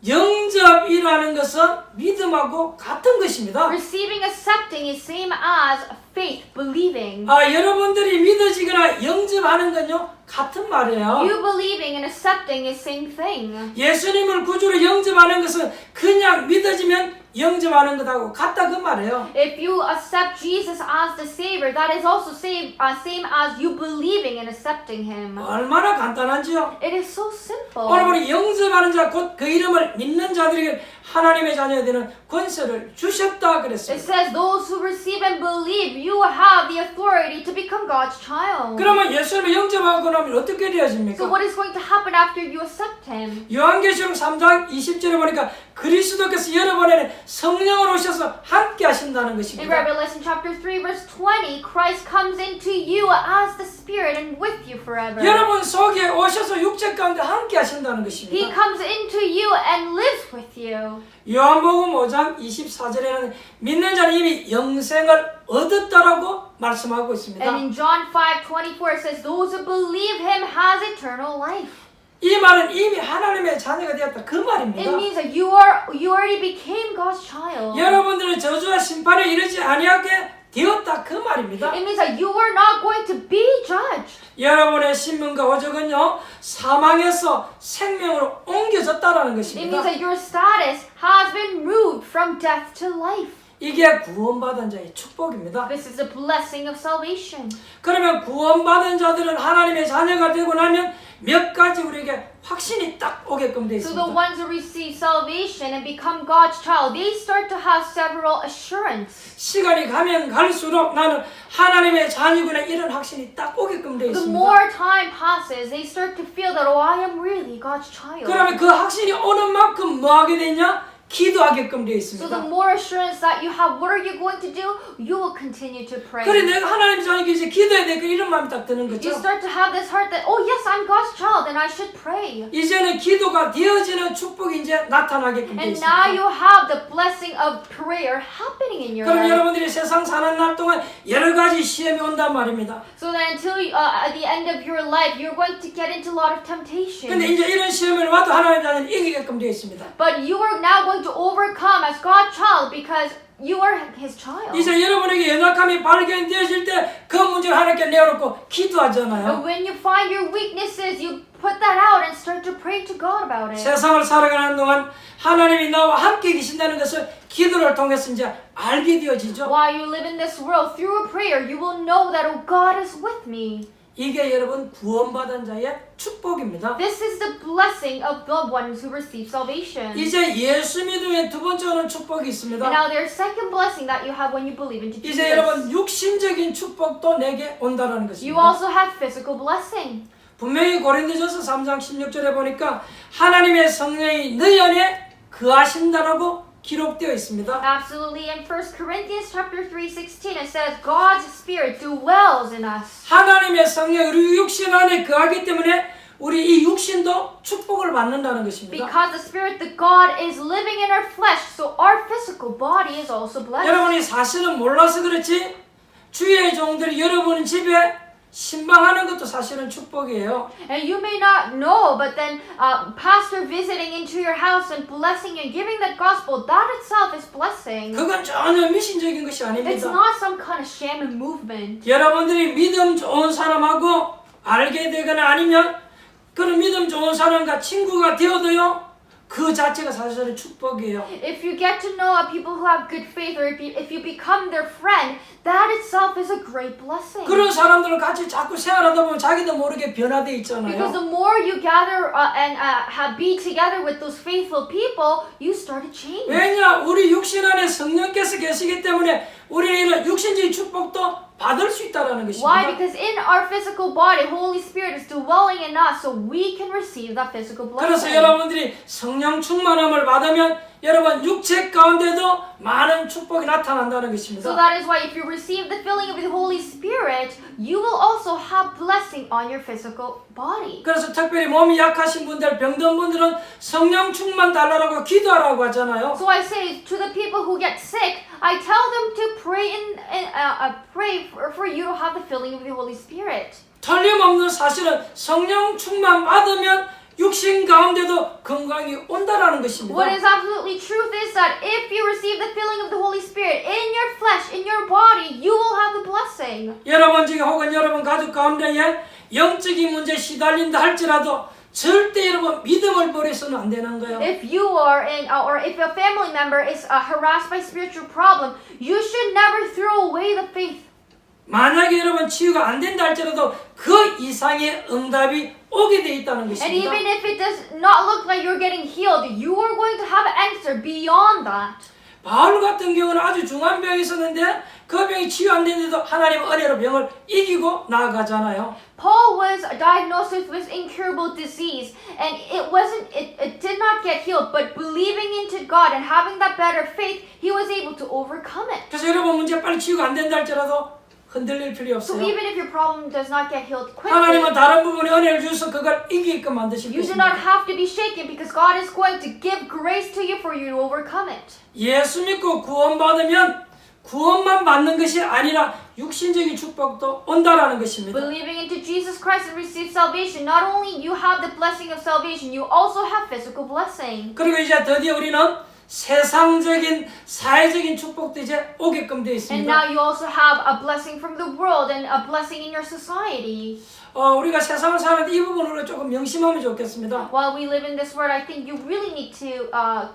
영접이라는 것은 믿음하고 같은 것입니다. Receiving, accepting is same as faith, believing. 여러분들이 믿어지거나 영접하는 건요 같은 말이에요. You believing and accepting is same thing. 예수님을 구주로 영접하는 것은 그냥 믿어지면 영접하는 것하고 같다 그 말이에요. If you accept Jesus as the Savior, that is also same as you believing and accepting Him. 얼마나 간단한지요. It is so simple. 오늘 보니 영접하는 자 곧 그 이름을 믿는 자들에게 하나님의 자녀가 되는 권세를 주셨다 It 그랬어요. says those who receive and believe, you have the authority to become God's child. 그러면 예수님을 영접하고 나면 어떻게 So 되어집니까? what is going to happen after you accept Him? 요한계시록 3장 20절에 보니까 그리스도께서 여러분에게 성령으로 오셔서 함께 하신다는 In 것입니다. Revelation chapter 3 verse 20, Christ comes into you as the Spirit and with you forever. 여러분 속에 오셔서 육체 가운데 함께 하신다는 He 것입니다. comes into you and lives with you. 요한복음 5장 24절에는 믿는 자는 이미 영생을 얻었다라고 말씀하고 있습니다. And in John 5:24 it says, those who believe Him has eternal life. 이 말은 이미 하나님의 자녀가 되었다 그 말입니다. It means that you already became God's child. 여러분들은 저주와 심판에 이르지 아니하게 되었다 그 말입니다. It means that you are not going to be judged. 여러분의 신분과 호적은요 사망에서 생명으로 옮겨졌다라는 It means 것입니다. that your status has been moved from death to life. 이게 구원받은 자의 축복입니다. This is a blessing of salvation. 그러면 구원받은 자들은 하나님의 자녀가 되고 나면 몇 가지 우리에게 확신이 딱 오게끔 되어 So the 있습니다. ones who receive salvation and become God's child, they start to have several assurance. 시간이 가면 갈수록 나는 하나님의 자녀구나 이런 확신이 딱 오게끔 되어 The 있습니다. more time passes, they start to feel that, oh, I am really God's child. 그러면 그 확신이 오는 만큼 뭐 하게 되냐? 기도하게끔 되어 So the 있습니다. more assurance that you have, what are you going to do? You will continue to pray. 그래 내가 하나님의 자녀에게 이제 기도해야 돼. 이런 마음이 딱 드는 You 거죠. start to have this heart that, oh yes, I'm God's child and I should pray. 이제는 기도가 되어지는 축복이 이제 나타나게끔 되어 And now 있습니다. you have the blessing of prayer happening in your 그럼 life. 여러분들이 세상 사는 날 동안 여러 가지 시험이 온단 말입니다. So that until at the end of your life, you're going to get into a lot of temptation. 근데 이제 이런 시험을 와도 하나님의 자녀는 이기게끔 되어 있습니다. But you are now going to overcome as God's child because you are His child. 이제 여러분에게 연약함이 발견되어질 때 그 문제를 하나님께 내어놓고 And 기도하잖아요. when you find your weaknesses, you put that out and start to pray to God about it. 세상을 살아가는 동안 하나님이 나와 함께 계신다는 것을 기도를 통해서 이제 알게 되어지죠. While you live in this world, through a prayer, you will know that, oh, God is with me. 이게 여러분 구원받은 자의 축복입니다. This is the blessing of the ones who receive salvation. 이제 예수 믿음의 두 번째 오는 축복이 And 있습니다. now there's second blessing that you have when you believe into 이제 Jesus. 여러분 육신적인 축복도 내게 온다는 You 것입니다. also have physical blessing. 분명히 고린도전서 3장 16절에 보니까 하나님의 성령이 너희 안에 거하신다라고 기록되어 있습니다. Absolutely. In 1 Corinthians chapter 3:16 it says God's Spirit dwells in us. 하나님의 성령이 우리 육신 안에 거하기 때문에 우리 이 육신도 축복을 받는다는 것입니다. Because the Spirit, the God, is living in our flesh, so our physical body is also blessed. 여러분이 사실은 몰라서 그렇지 주의 종들이 여러분 집에 신방하는 것도 사실은 축복이에요. And you may not know, but then pastor visiting into your house and blessing you and giving the gospel, that itself is blessing. 그건 전혀 미신적인 것이 It's 아닙니다. not some kind of sham movement. 여러분들이 믿음 좋은 사람하고 알게 되거나 아니면 그런 믿음 좋은 사람과 친구가 되어도요 그 자체가 사실은 축복이에요. If you get to know people who have good faith, or if you become their friend, that itself is a great blessing. 그런 사람들을 같이 자꾸 생활하다 보면 자기도 모르게 변화돼 Because 있잖아요. the more you gather and be together with those faithful people, you start to change. 왜냐 우리 육신 안에 성령께서 계시기 때문에 우리는 이런 육신적인 축복도 받을 수 있다라는 Why? 것입니다. Because in our physical body, Holy Spirit is dwelling in us, so we can receive that physical 그래서 blessing. 여러분들이 성령 충만함을 받으면 여러분 육체 가운데도 많은 축복이 나타난다는 것입니다. So that is why if you receive the filling of the Holy Spirit, you will also have blessing on your physical body. 그래서 특별히 몸이 약하신 분들, 병든 분들은 성령 충만 달라고 기도하라고 하잖아요. So I say to the people who get sick, I tell them to pray pray for you to have the filling of the Holy Spirit. 틀림없는 사실은 성령 충만 받으면 육신 가운데도 건강이 온다라는 것입니다. What is absolutely truth is that if you receive the filling of the Holy Spirit in your flesh, in your body, you will have the blessing. 여러분 중에 혹은 여러분 가족 가운데에 영적인 문제에 시달린다 할지라도 절대 여러분 믿음을 버려서는 안 되는 거예요. If you are in, or if a family member is harassed by spiritual problem, you should never throw away the faith. 만약에 여러분 치유가 안 된다 할지라도 그 이상의 응답이 오게 돼 있다는 And 것입니다. even if it does not look like you're getting healed, you are going to have an answer beyond that. 바울 같은 경우는 아주 중한 병이 있었는데 그 병이 치유 안 됐는데도 하나님 은혜로 병을 이기고 나아가잖아요. Paul was diagnosed with incurable disease, and it did not get healed, but believing into God and having that better faith, he was able to overcome it. 그래서 여러분 문제 빨리 치유가 안 된다 할지라도 흔들릴 필요 So 없어요. even if your problem does not get healed 하나님은 quickly, 다른 부분에 은혜를 주셔서 그걸 이기게끔 만드실 you do not 것입니다. have to be shaken because God is going to give grace to you for you to overcome it. 예수 믿고 구원받으면 구원만 받는 것이 아니라 육신적인 축복도 온다라는 것입니다. Believing into Jesus Christ and receive salvation, not only you have the blessing of salvation, you also have physical blessing. 그리고 이제 드디어 우리는 세상적인 사회적인 축복도 이제 오게끔 되어 And 있습니다. now you also have a blessing from the world and a blessing in your society. 우리가 세상을 사는데 이 부분으로 조금 명심하면 좋겠습니다. While we live in this world, I think you really need to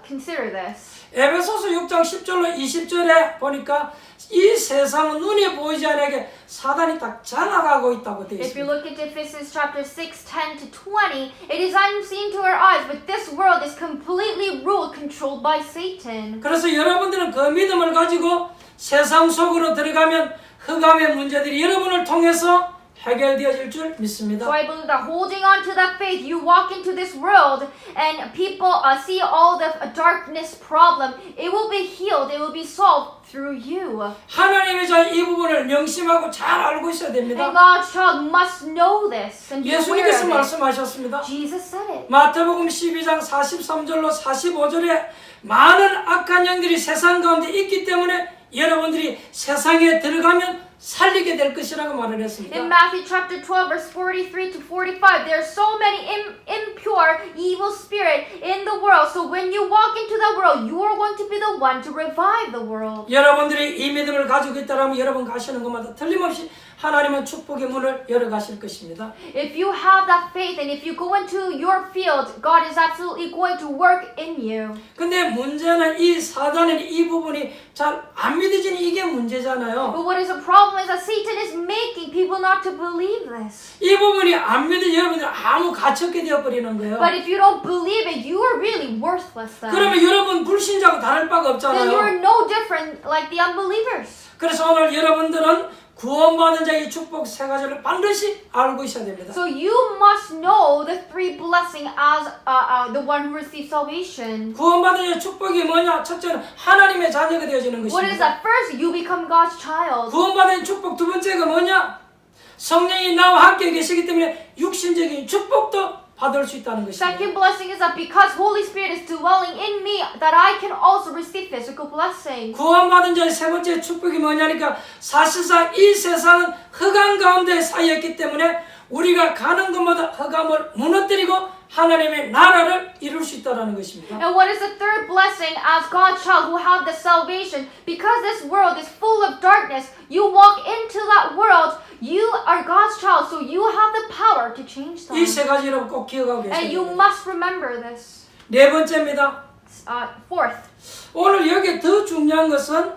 consider this. 에베소서 6장 10절로 20절에 보니까 이 세상은 눈에 보이지 않게 사단이 딱 장악하고 있다고 되어 If you 있습니다. look at Ephesians chapter 6, 10 to 20, it is unseen to our eyes, but this world is completely ruled, controlled by Satan. 그래서 여러분들은 그 믿음을 가지고 세상 속으로 들어가면 흑암의 문제들이 여러분을 통해서 해결되어질 줄 믿습니다. So I believe that holding on to that faith, you walk into this world and people see all the darkness problem. It will be healed. It will be solved through you. 하나님의 자 이 부분을 명심하고 잘 알고 있어야 됩니다. And God's child must know this and be aware 예수님께서 of it. 말씀하셨습니다. Jesus said it. 마태복음 12장 43절로 45절에 많은 악한 영들이 세상 가운데 있기 때문에 여러분들이 세상에 들어가면 살리게 될 것이라고 말을 했습니다. In Matthew chapter 12, verse 43 to 45, there are so many impure, evil spirit in the world. So when you walk into the world, you are going to be the one to revive the world. 여러분들이 이 믿음을 가지고 있다면 여러분 가시는 것마다 틀림없이 하나님은 축복의 문을 열어가실 것입니다. If you have that faith and if you go into your field, God is absolutely going to work in you. 근데 문제는 이 사단의 이 부분이 잘 안 믿어지는 이게 문제잖아요. But what is the problem is that Satan is making people not to believe this. 이 부분이 안 믿어 여러분들 아무 가치 없게 되어버리는 거예요. But if you don't believe it, you are really worthless then. 그러면 여러분 불신자고 다를 바가 Then you are 없잖아요. no different like the unbelievers. 그래서 오늘 여러분들은 구원받은 자의 축복 세 가지를 반드시 알고 있어야 됩니다. So you must know the three blessings as the one who receives salvation. 구원받은 자의 축복이 뭐냐? 첫째는 하나님의 자녀가 되어지는 What is 것입니다. that? First, you become God's child. 구원받은 축복 두 번째가 뭐냐? 성령이 나와 함께 계시기 때문에 육신적인 축복도 받을 수 있다는 것입니다. Second blessing is that because Holy Spirit is dwelling in me, that I can also receive physical blessing. 구원받은 자의 세 번째 축복이 뭐냐니까 사실상 이 세상은 흑암 가운데 쌓였기 때문에 우리가 가는 곳마다 흑암을 무너뜨리고 하나님의 나라를 이룰 수 있다는 것입니다. And what is the third blessing as God's child who have the salvation? Because this world is full of darkness, you walk into that world, you are God's child, so you have the power to change them. 이 세 가지 여러분 꼭 기억하고 계셔야 And you 됩니다. must remember this. 네 번째입니다. Fourth, 오늘 여기에 더 중요한 것은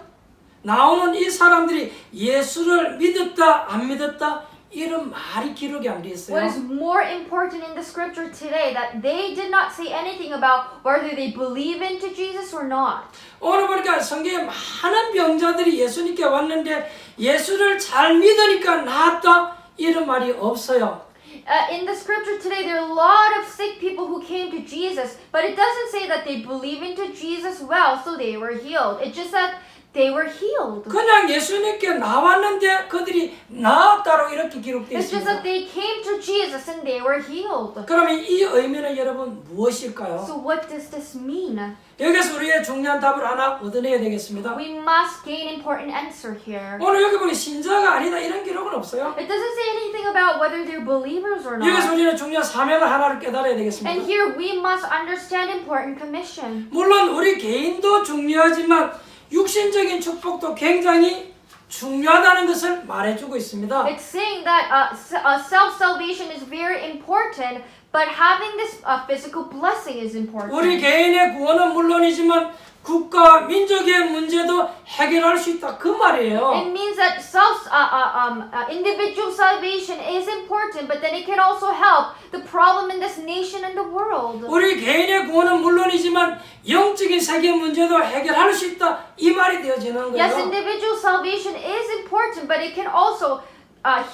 나오는 이 사람들이 예수를 믿었다 안 믿었다 이런 말이 기록이 안 돼 있어요. What is more important in the scripture today that they did not say anything about whether they believe into Jesus or not. 오늘 보니까 성경에 많은 병자들이 예수님께 왔는데 예수를 잘 믿으니까 나았다 이런 말이 없어요. In the scripture today, there are a lot of sick people who came to Jesus, but it doesn't say that they believe into Jesus well, so they were healed. It just said they were healed. 그냥 예수님께 나왔는데 그들이 나았다고 이렇게 기록되어 It's just 있습니다. that they came to Jesus and they were healed. 그러면 이 의미는 여러분 무엇일까요? So what does this mean? 여기서 우리의 중요한 답을 하나 얻어내야 되겠습니다. We must gain important answer here. 오늘 여기 보니 신자가 아니다 이런 기록은 없어요. It doesn't say anything about whether they're believers or 여기서 not. 우리는 중요한 사명을 하나를 깨달아야 And 되겠습니다. here we must understand important commission. 물론 우리 개인도 중요하지만 육신적인 축복도 굉장히 중요하다는 것을 말해주고 있습니다. It's saying that self-salvation is very important, but having this physical blessing is important. 우리 개인의 구원은 물론이지만 국가, 민족의 문제도 해결할 수 있다 그 말이에요. It means that individual salvation is important, but then it can also help the problem in this nation and the world. 우리 개인의 구원은 물론이지만 영적인 세계 문제도 해결할 수 있다 이 말이 되어지는 Yes, 거예요. individual salvation is important, but it can also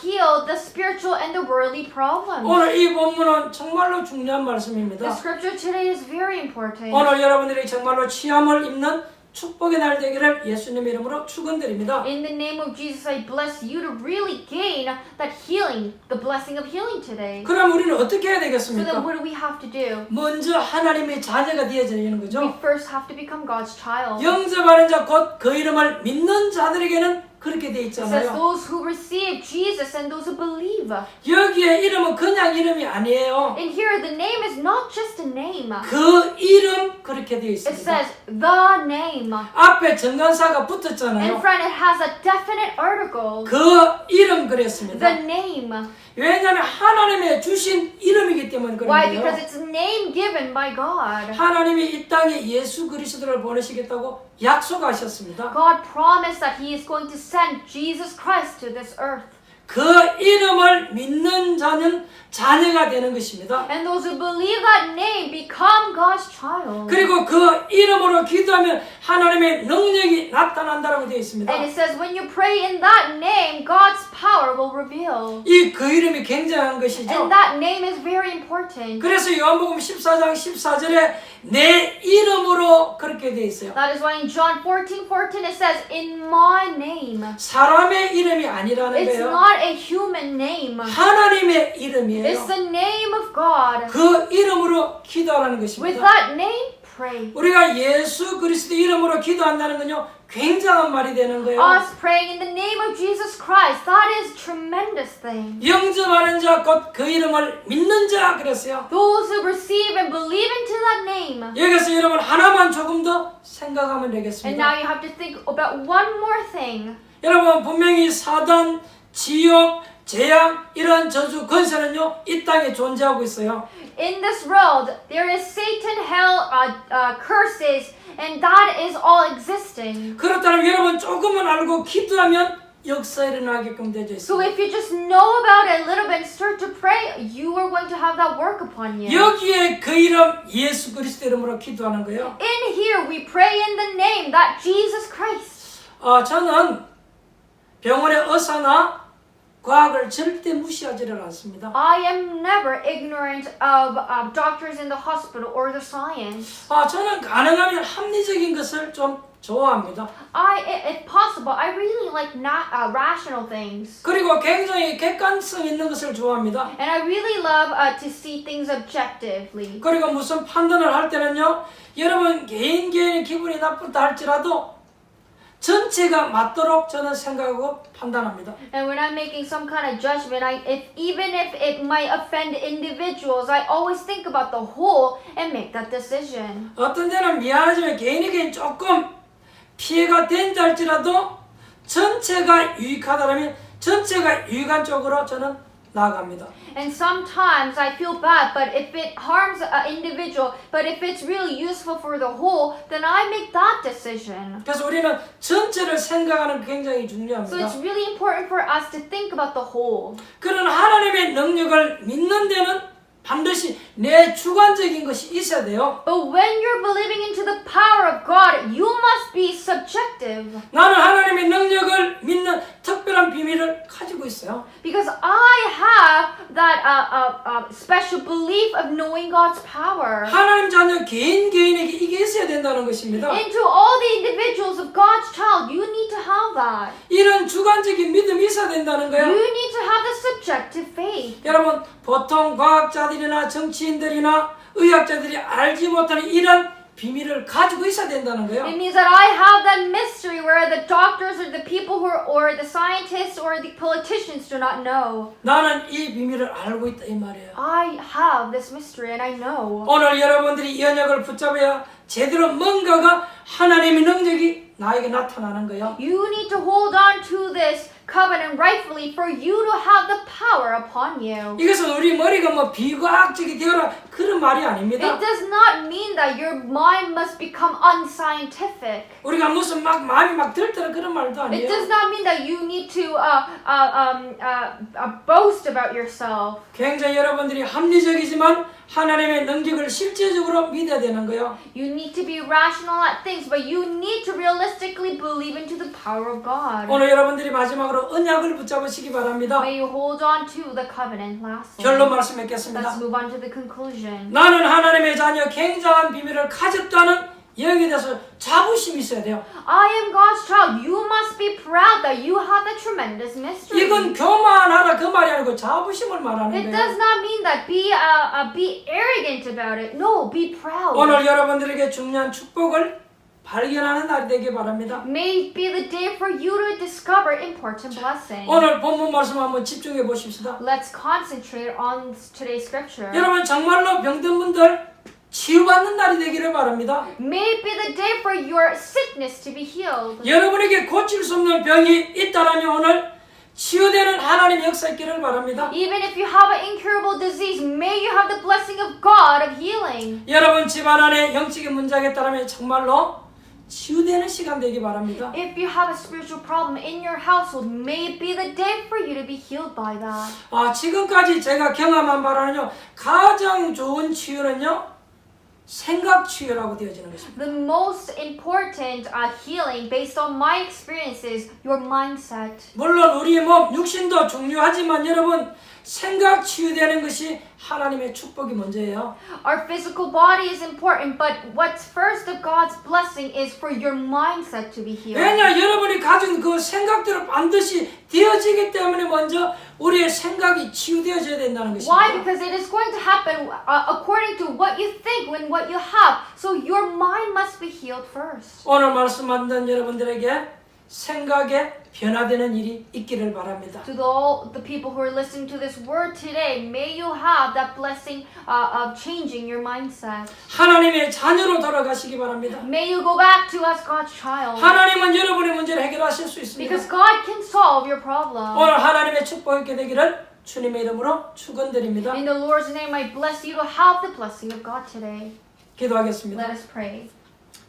heal the spiritual and the worldly problems. 오늘 이 본문은 정말로 중요한 The 말씀입니다. scripture today is very important. 오늘 여러분들이 정말로 취함을 입는 축복의 날 되기를 예수님 이름으로 축원드립니다. In the name of Jesus, I bless you to really gain that healing, the blessing of healing today. 그럼 우리는 어떻게 해야 So then 되겠습니까? what do we have to do? 먼저 하나님의 자녀가 되어지는 We 거죠. first have to become God's child. 영접하는 자 곧 그 이름을 믿는 자들에게는 그렇게 돼 It says 있잖아요. those who receive Jesus and those who believe. 여기에 이름은 그냥 이름이 아니에요. And here the name is not just a name. 그 이름 그렇게 되어 It 있습니다. says the name. 앞에 정관사가 In 붙었잖아요. front it has a definite article. 그 이름 그랬습니다. The name. 왜냐하면 하나님의 주신 이름이기 때문에 Why? 그런 Because 거예요. it's a name given by God. 하나님이 이 땅에 예수 그리스도를 보내시겠다고 약속하셨습니다. God promised that He is going to send Jesus Christ to this earth. 그 이름을 믿는 자는 자녀가 되는 것입니다. And those who believe that name become God's child. 그리고 그 이름으로 기도하면 하나님의 능력이 나타난다고 되어 있습니다. And it says when you pray in that name, God's power will reveal. 이 그 이름이 굉장한 것이죠. And that name is very important. 그래서 요한복음 14장 14절에 내 이름으로 그렇게 되어 있어요. That is why in John 14:14 it says, in my name. 사람의 이름이 아니라는 It's 거예요. not a human name. 하나님의 이름이에요. It's the name of God. 그 이름으로 기도하라는 With 것입니다. that name, pray. 우리가 예수 그리스도 이름으로 기도한다는 건요 굉장한 말이 되는 거예요. Us praying in the name of Jesus Christ, that is tremendous thing. 영접하는 자 곧 그 이름을 믿는 자 그랬어요. Those who receive and believe into that name. 여기서 여러분 하나만 조금 더 생각하면 And now 되겠습니다. you have to think about one more thing. 여러분 분명히 사단, 지옥, 재앙 이런 저주 권세는요 이 땅에 존재하고 있어요. In this world, there is Satan, hell, curses, and that is all existing. 그렇다면 여러분 조금만 알고 기도하면 역사 일어나게끔 되어 So 있습니다. if you just know about it a little bit and start to pray, you are going to have that work upon you. 여기에 그 이름 예수 그리스도 이름으로 기도하는 거예요. In here, we pray in the name that Jesus Christ. 저는 병원의 의사나 과학을 절대 무시하지를 않습니다. I am never ignorant of doctors in the hospital or the science. 저는 가능하면 합리적인 것을 좀 좋아합니다. If possible, I really like rational things. 그리고 굉장히 객관성 있는 것을 좋아합니다. And I really love to see things objectively. 그리고 무슨 판단을 할 때는요, 여러분 개인의 기분이 나쁘다 할지라도 전체가 맞도록 저는 생각하고 판단합니다. And when I'm making some kind of judgment, even if it might offend individuals, I always think about the whole and make that decision. 어떤 데는 미안하지만 개인에게 조금 피해가 된다 할지라도 전체가 유익하다면 전체가 유익한 쪽으로 저는 나아갑니다. And sometimes I feel bad, but if it harms an individual, but if it's really useful for the whole, then I make that decision. 그래서 우리는 전체를 생각하는 게 굉장히 So 중요합니다. it's really important for us to think about the whole. 그런 하나님의 능력을 믿는 데는 반드시 내 주관적인 것이 있어야 돼요. But when you're believing into the power of God, you must be subjective. 나는 하나님의 능력을 믿는 특별한 비밀을 가지고 있어요. Because I have that special belief of knowing God's power. 하나님 자녀 개인에게 이게 있어야 된다는 것입니다. And to all the individuals of God's child, you need to have that. 이런 주관적인 믿음이 있어야 된다는 You 거예요. need to have the subjective faith. 여러분, 보통 과학자들이나 정치인들이나 의학자들이 알지 못하는 이런 비밀을 가지고 있어야 된다는 거예요. It means that I have that mystery where the doctors or the people who are, or the scientists or the politicians do not know. 나는 이 비밀을 알고 있다 이 말이에요. I have this mystery and I know. 오늘 여러분들이 이 언약을 붙잡아야 제대로 뭔가가 하나님의 능력이 나에게 나타나는 거예요. You need to hold on to this covenant rightfully for you to have the power upon you. 이것은 우리 머리가 뭐 비과학적이 되어라 그런 말이 아닙니다. It does not mean that your mind must become unscientific. 우리가 무슨 막 마음이 막 들더라 그런 말도 It 아니에요. does not mean that you need to boast about yourself. 굉장히 여러분들이 합리적이지만 하나님의 능력을 실제적으로 믿어야 되는 거예요. You need to be rational at things, but you need to realistically believe into the power of God. 오늘 여러분들이 마지막으로 언약을 붙잡으시기 바랍니다. May you hold on to the covenant lastly. 결론 말씀 맺겠습니다. Let's move on to the conclusion. 나는 하나님의 자녀 굉장한 비밀을 가졌다는 여기에 대해서 자부심이 있어야 돼요. I am God's child. You must be proud that you have the tremendous mystery. 이건 교만하라 그 말이 아니고 자부심을 말하는 It 거예요. does not mean that be arrogant about it. No, be proud. 오늘 여러분들에게 중요한 축복을 발견하는 날이 되길 바랍니다. May it be the day for you to discover important blessing. 오늘 본문 말씀 한번 집중해 보십시다. Let's concentrate on today's scripture. 여러분 정말로 병든 분들 치유받는 날이 되기를 바랍니다. May it be the day for your sickness to be healed. 여러분에게 고칠 수 없는 병이 있다라면 오늘 치유되는 하나님의 역사 있기를 바랍니다. Even if you have an incurable disease, may you have the blessing of God of healing. 여러분 집안 안에 영적인 문제가 있다라면 정말로 치유되는 시간 되기 바랍니다. If you have a spiritual problem in your household, may it be the day for you to be healed by that. 지금까지 제가 경험한 바로는요, 가장 좋은 치유는요, 생각 치유라고 되어지는 것입니다. The most important healing based on my experiences, your mindset. 물론 우리의 몸, 육신도 중요하지만 여러분, 생각 치유되는 것이 하나님의 축복이 먼저예요. Our physical body is important, but what's first of God's blessing is for your mindset to be healed. 왜냐, 여러분이 가진 그 생각대로 반드시 되어지기 때문에 먼저 우리의 생각이 치유되어져야 된다는 것입니다. Why? Because it is going to happen according to what you think and what you have. So your mind must be healed first. 오늘 말씀 만든 여러분들에게 생각에 변화되는 일이 있기를 바랍니다. To all the people who are listening to this word today, may you have that blessing of changing your mindset. 하나님의 자녀로 돌아가시기 바랍니다. May you go back to as God's child. 하나님은 여러분의 문제를 해결하실 수 있습니다. Because God can solve your problem. 오늘 하나님의 축복이 있게 되기를 주님의 이름으로 축원드립니다. In the Lord's name, I bless you to have the blessing of God today. 기도하겠습니다. Let us pray.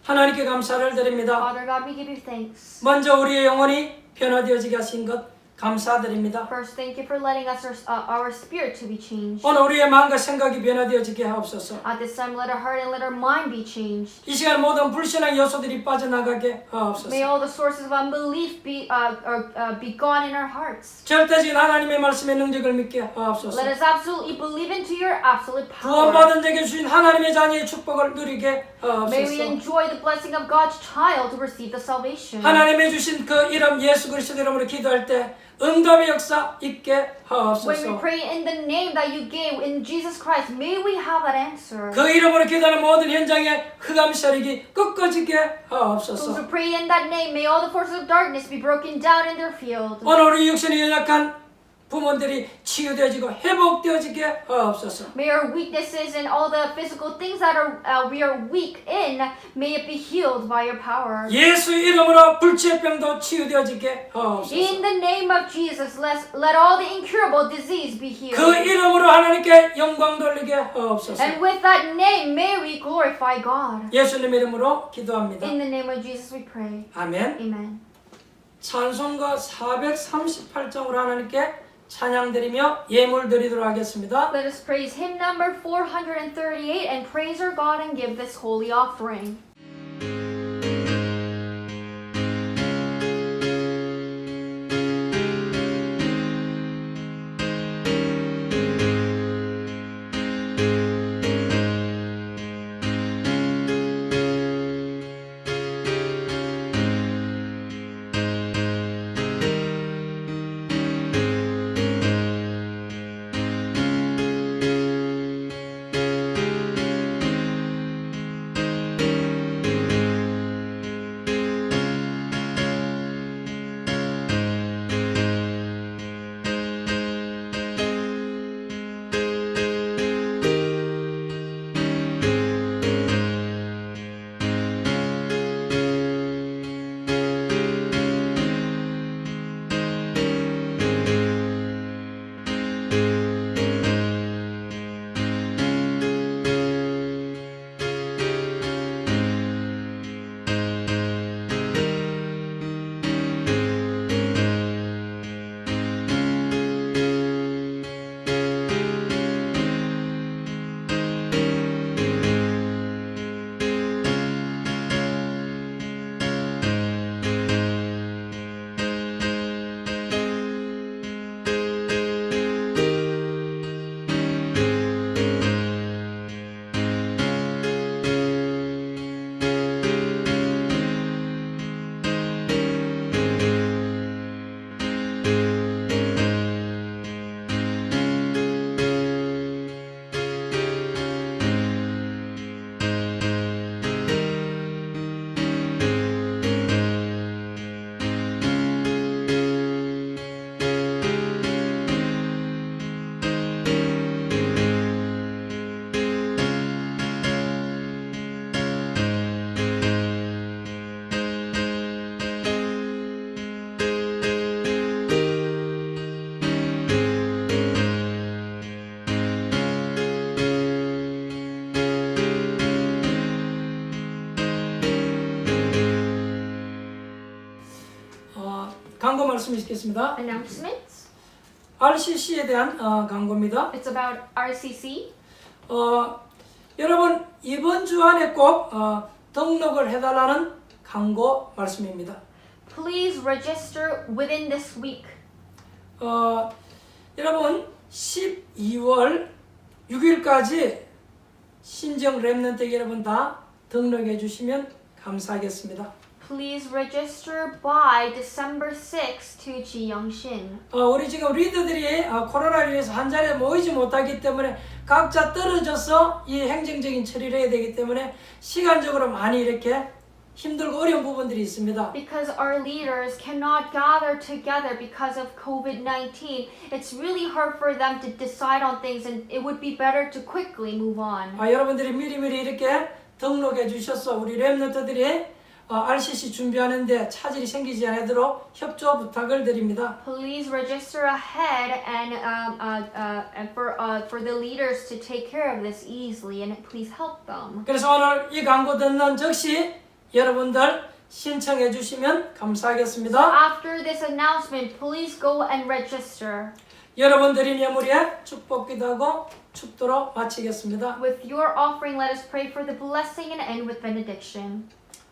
하나님께 감사를 드립니다. Father God, we give you thanks. 먼저 우리의 영혼이 변화되어지게 하신 것 감사드립니다. First, thank you for letting us our spirit to be changed. 오늘 우리의 마음과 생각이 변화되어지게 하옵소서. At this time, let our heart and let our mind be changed. 이 시간 모든 불신앙 요소들이 빠져나가게 하옵소서. May all the sources of unbelief be gone in our hearts. 절대적인 하나님의 말씀의 능력을 믿게 하옵소서. Let us absolutely believe into your absolute power. 구원받은 자에게 주신 하나님의 자녀의 축복을 누리게 May we 하옵소서. enjoy the blessing of God's child to receive the salvation. 하나님의 주신 그 이름 예수 그리스도 이름으로 기도할 때 응답의 역사 있게 When we 하옵소서. pray in the name that you gave in Jesus Christ, may we have that answer. 그 이름으로 기도하는 모든 현장에 흑암 세력이 꺾어지게 Those 하옵소서. who pray in that name, may all the forces of darkness be broken down in their field. 오늘 우리 육신이 연약한 부모들이 치유되어지고 회복되어지게 하옵소서. May our weaknesses and all the physical things that we are weak in, may it be healed by your power. 예수 이름으로 불치병도 치유되어지게 하옵소서. In the name of Jesus, let all the incurable disease be healed. 그 이름으로 하나님께 영광 돌리게 하옵소서. And with that name, may we glorify God. 예수님 이름으로 기도합니다. In the name of Jesus we pray. 아멘. Amen. 찬송가 438장으로 하나님께 찬양드리며 예물 드리도록 하겠습니다. Let us praise hymn number 438 and praise our God and give this holy offering. 광고 말씀 있겠습니다. Announcements. RCC에 대한 광고입니다. It's about RCC. 여러분 이번 주 안에 꼭 등록을 해달라는 광고 말씀입니다. Please register within this week. 여러분 12월 6일까지 신정 렘넌트 여러분 다 등록해 주시면 감사하겠습니다. Please register by December 6th to Jiyongshin. 우리 지금 리더들이 코로나로 인해서 한 자리에 모이지 못하기 때문에 각자 떨어져서 이 행정적인 처리를 해야 되기 때문에 시간적으로 많이 이렇게 힘들고 어려운 부분들이 있습니다. Because our leaders cannot gather together because of COVID-19, it's really hard for them to decide on things, and it would be better to quickly move on. 여러분들이 미리미리 이렇게 등록해 주셔서 우리 렘넌트들이 RCC 준비하는데 차질이 생기지 않도록 협조 부탁을 드립니다. Please register ahead and for the leaders to take care of this easily, and please help them. 그래서 오늘 이 광고 듣는 즉시 여러분들 신청해 주시면 감사하겠습니다. After this announcement, please go and register. 여러분들이 예물에 축복기도 하고 축도로 마치겠습니다. With your offering, let us pray for the blessing and end with benediction.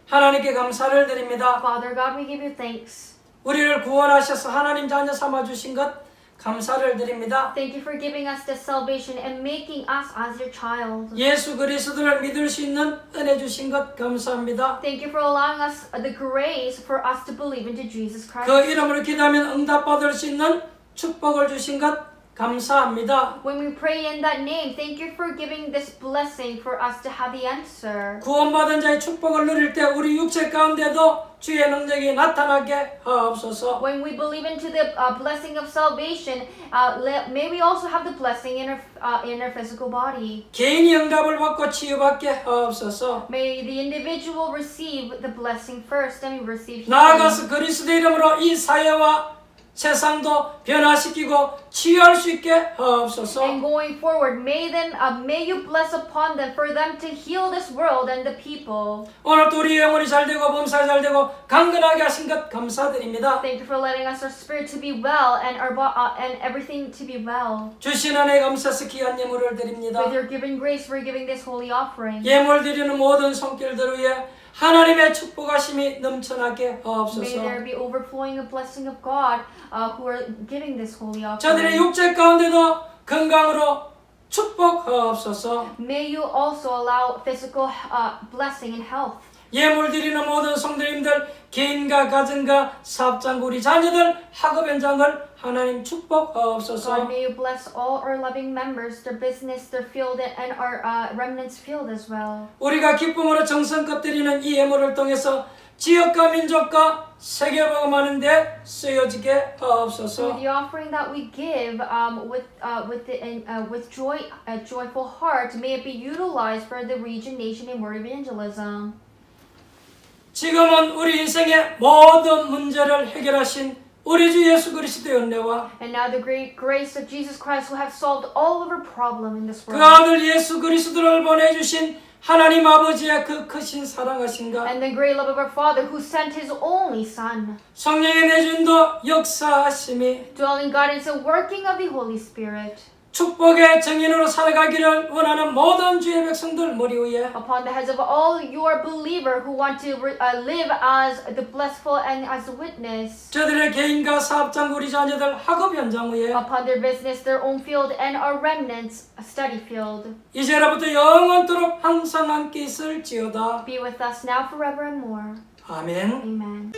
하나님께 감사를 드립니다. Father God, we give you thanks. 우리를 구원하셔서 하나님 자녀 삼아 주신 것 감사를 드립니다. Thank you for giving us the salvation and making us as your child. 예수 그리스도를 믿을 수 있는 은혜 주신 것 감사합니다. Thank you for allowing us the grace for us to believe into Jesus Christ. 그 이름으로 기도하면 응답받을 수 있는 축복을 주신 것 감사합니다. When we pray in that name, thank you for giving this blessing for us to have the answer. 구원받은 자의 축복을 누릴 때 우리 육체 가운데도 주의 능력이 나타나게 하옵소서. When we believe into the blessing of salvation, may we also have the blessing in our physical body. 개인이 응답을 받고 치유받게 하옵소서. May the individual receive the blessing first, and we receive healing. 나아가서 그리스도 이름으로 이 사회와 세상도 변화시키고 치유할 수 있게 하옵소서. And going forward, may you bless upon them for them to heal this world and the people. 오늘도 우리 영혼이 잘되고 범사가 잘되고 강건하게 하신 것 감사드립니다. Thank you for letting us our spirit to be well and and everything to be well. 주신 은혜 감사서 귀한 예물을 드립니다. With your giving grace, we're giving this holy offering. 예물 드리는 모든 손길들 위에 하나님의 축복하심이 넘쳐나게 May 하옵소서. there be overflowing of blessing of God who are giving this holy 저들의 offering. 육체 가운데도 건강으로 축복하옵소서. May you also allow physical blessing and health. 예물 드리는 모든 성도님들 개인과 가정과 사업장 우리 자녀들 학업 현장을 하나님 축복하옵소서. God, may you bless all our loving members, their business, their field, and our remnants field as well. 우리가 기쁨으로 정성껏 드리는 이 예물을 통해서 지역과 민족과 세계 복음하는 데 쓰여지게 하옵소서. Through the offering that we give with joy, a joyful heart, may it be utilized for the region, nation, and world evangelism. 지금은 우리 인생의 모든 문제를 해결하신 우리 주 예수 그리스도의 은혜와 And now the great grace of Jesus Christ who have solved all of our problem in this 그 world. 아들 예수 그리스도를 보내주신 하나님 아버지의 그 크신 사랑하신가 And the great love of our Father who sent His only Son. 성령의 내준도 역사하심이 Dwelling guidance and working of the Holy Spirit. 축복의 정인으로 살아가기를 원하는 모든 주의 백성들 머리 위에 Upon the heads of all your believer who want to live as the blessful and as a witness. 저들의 개인과 사업장 우리 자녀들 학업 현장 위에 Upon their business, their own field, and our remnants, a study field. 이제로부터 영원토록 항상 함께 있을지어다. Be with us now, forever and more. 아멘. Amen.